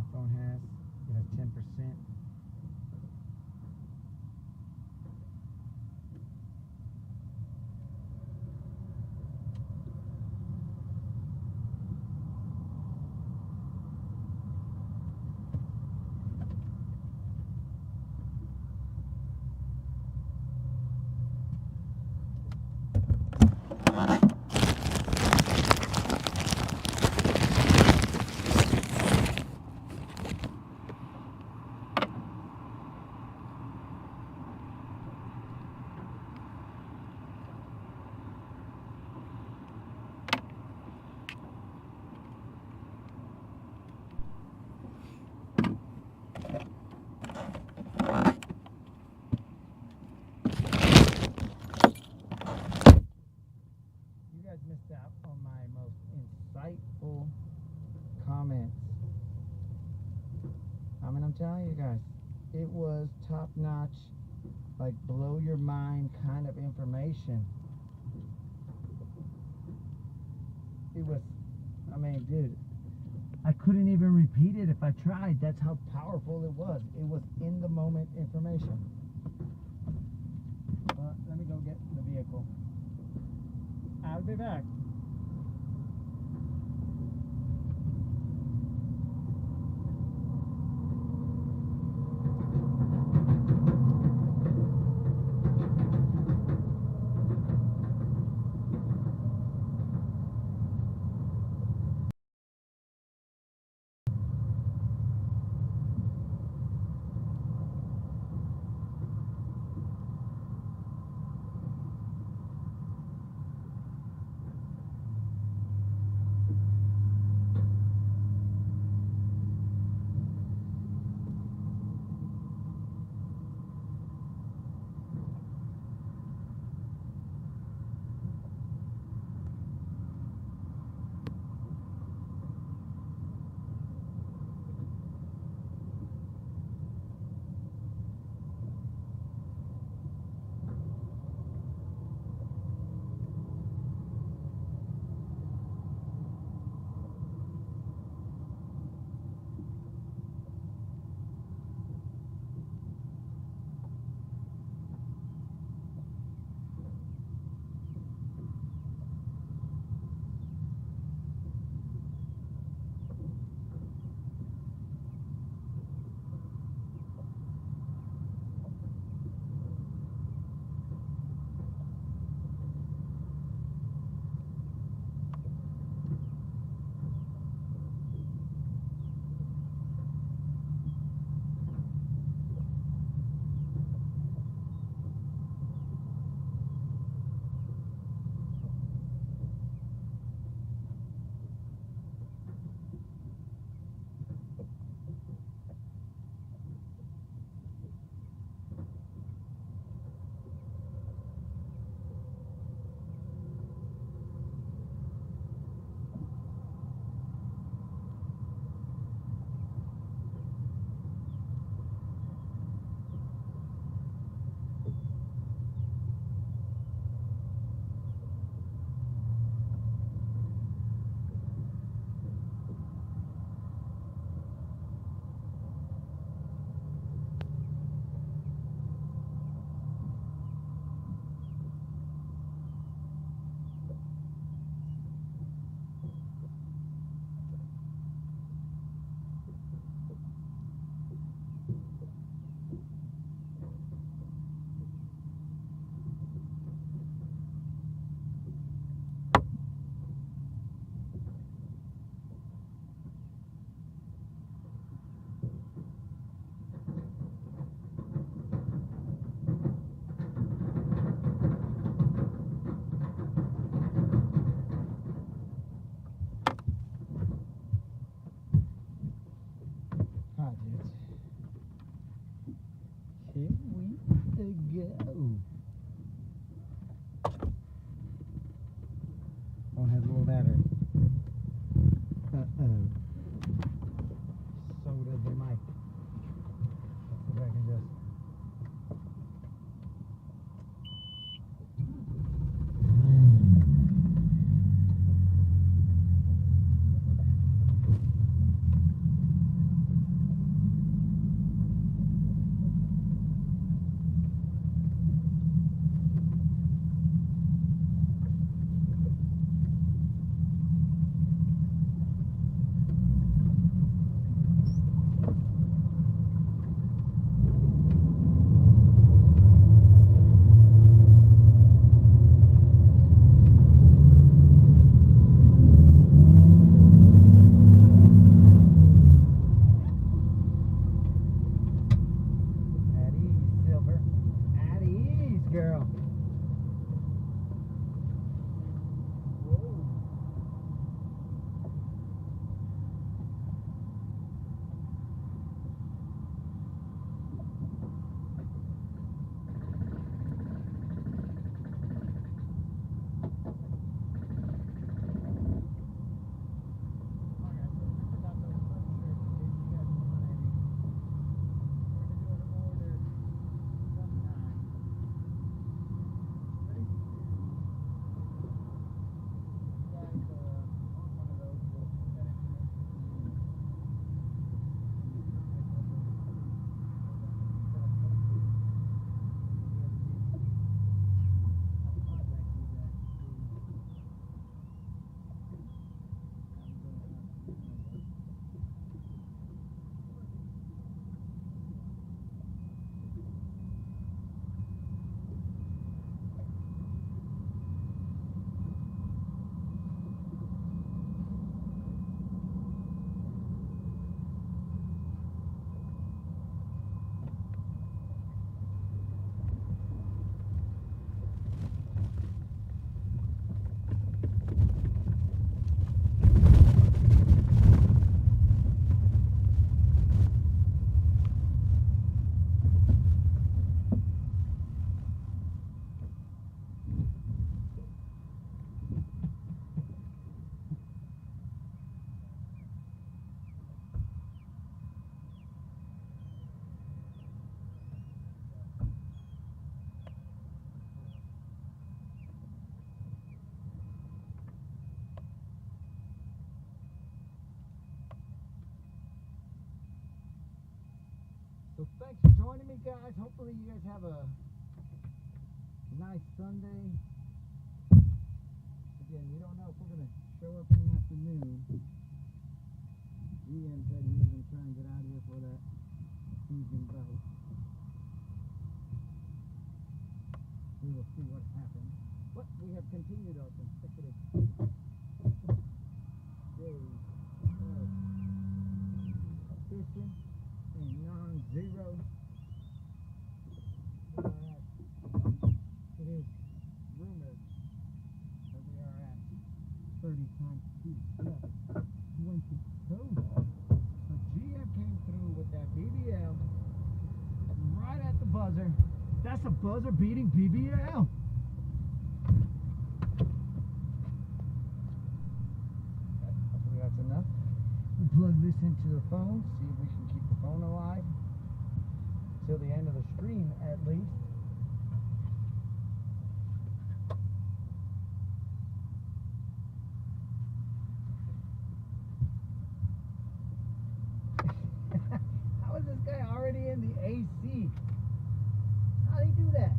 my phone has. It has 10%. Missed out on my most insightful comments. I mean, I'm telling you guys, it was top-notch, like blow your mind kind of information. It was, I mean, dude, I couldn't even repeat it if I tried. That's how powerful it was. It was in the moment information. Let me go get the vehicle. I'll be back. Phone has a little battery. So does the mic. Let's see if I can just. So thanks for joining me, guys. Hopefully you guys have a nice Sunday. Again, we don't know if we're going to show up in the afternoon. GM said he was going to try and get out of here for that evening boat. We will see what happens. But we have continued our consecutive days of fishing and non-zero. It is rumored that we are at 30 times 2 plus 22. So GM came through with that BBL right at the buzzer. That's a buzzer beating BBL. Hopefully that's enough. We plug this into the phone, see if we can keep the phone alive till the end of the stream at least. How is this guy already in the AC? How did he do that?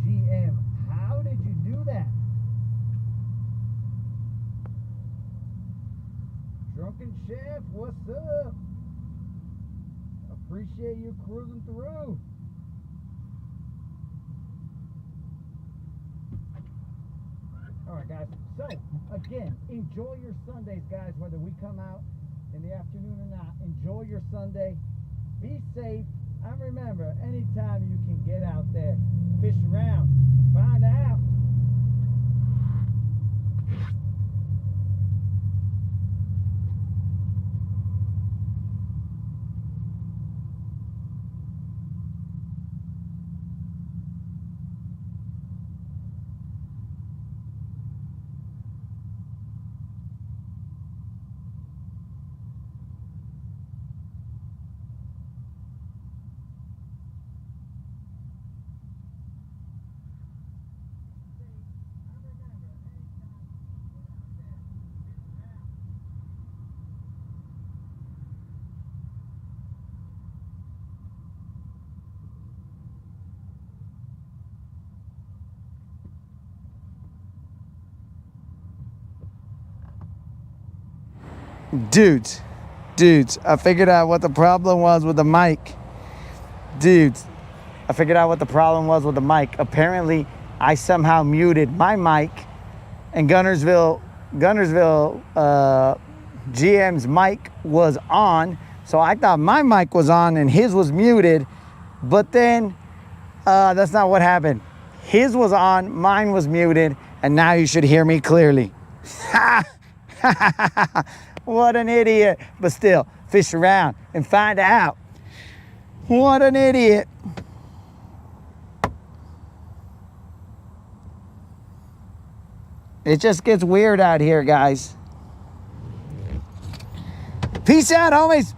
GM, how did you do that? Drunken Chef, what's up? Appreciate you cruising through. Alright guys, so again, enjoy your Sundays guys, whether we come out in the afternoon or not. Enjoy your Sunday. Be safe. And remember, anytime you can get out there, fish around, find out. Dudes, I figured out what the problem was with the mic. I figured out what the problem was with the mic. Apparently, I somehow muted my mic, and Guntersville, GM's mic was on. So I thought my mic was on and his was muted, but then that's not what happened. His was on, mine was muted, and now you should hear me clearly. What an idiot. But still, fish around and find out. What an idiot. It just gets weird out here, guys. Peace out, homies.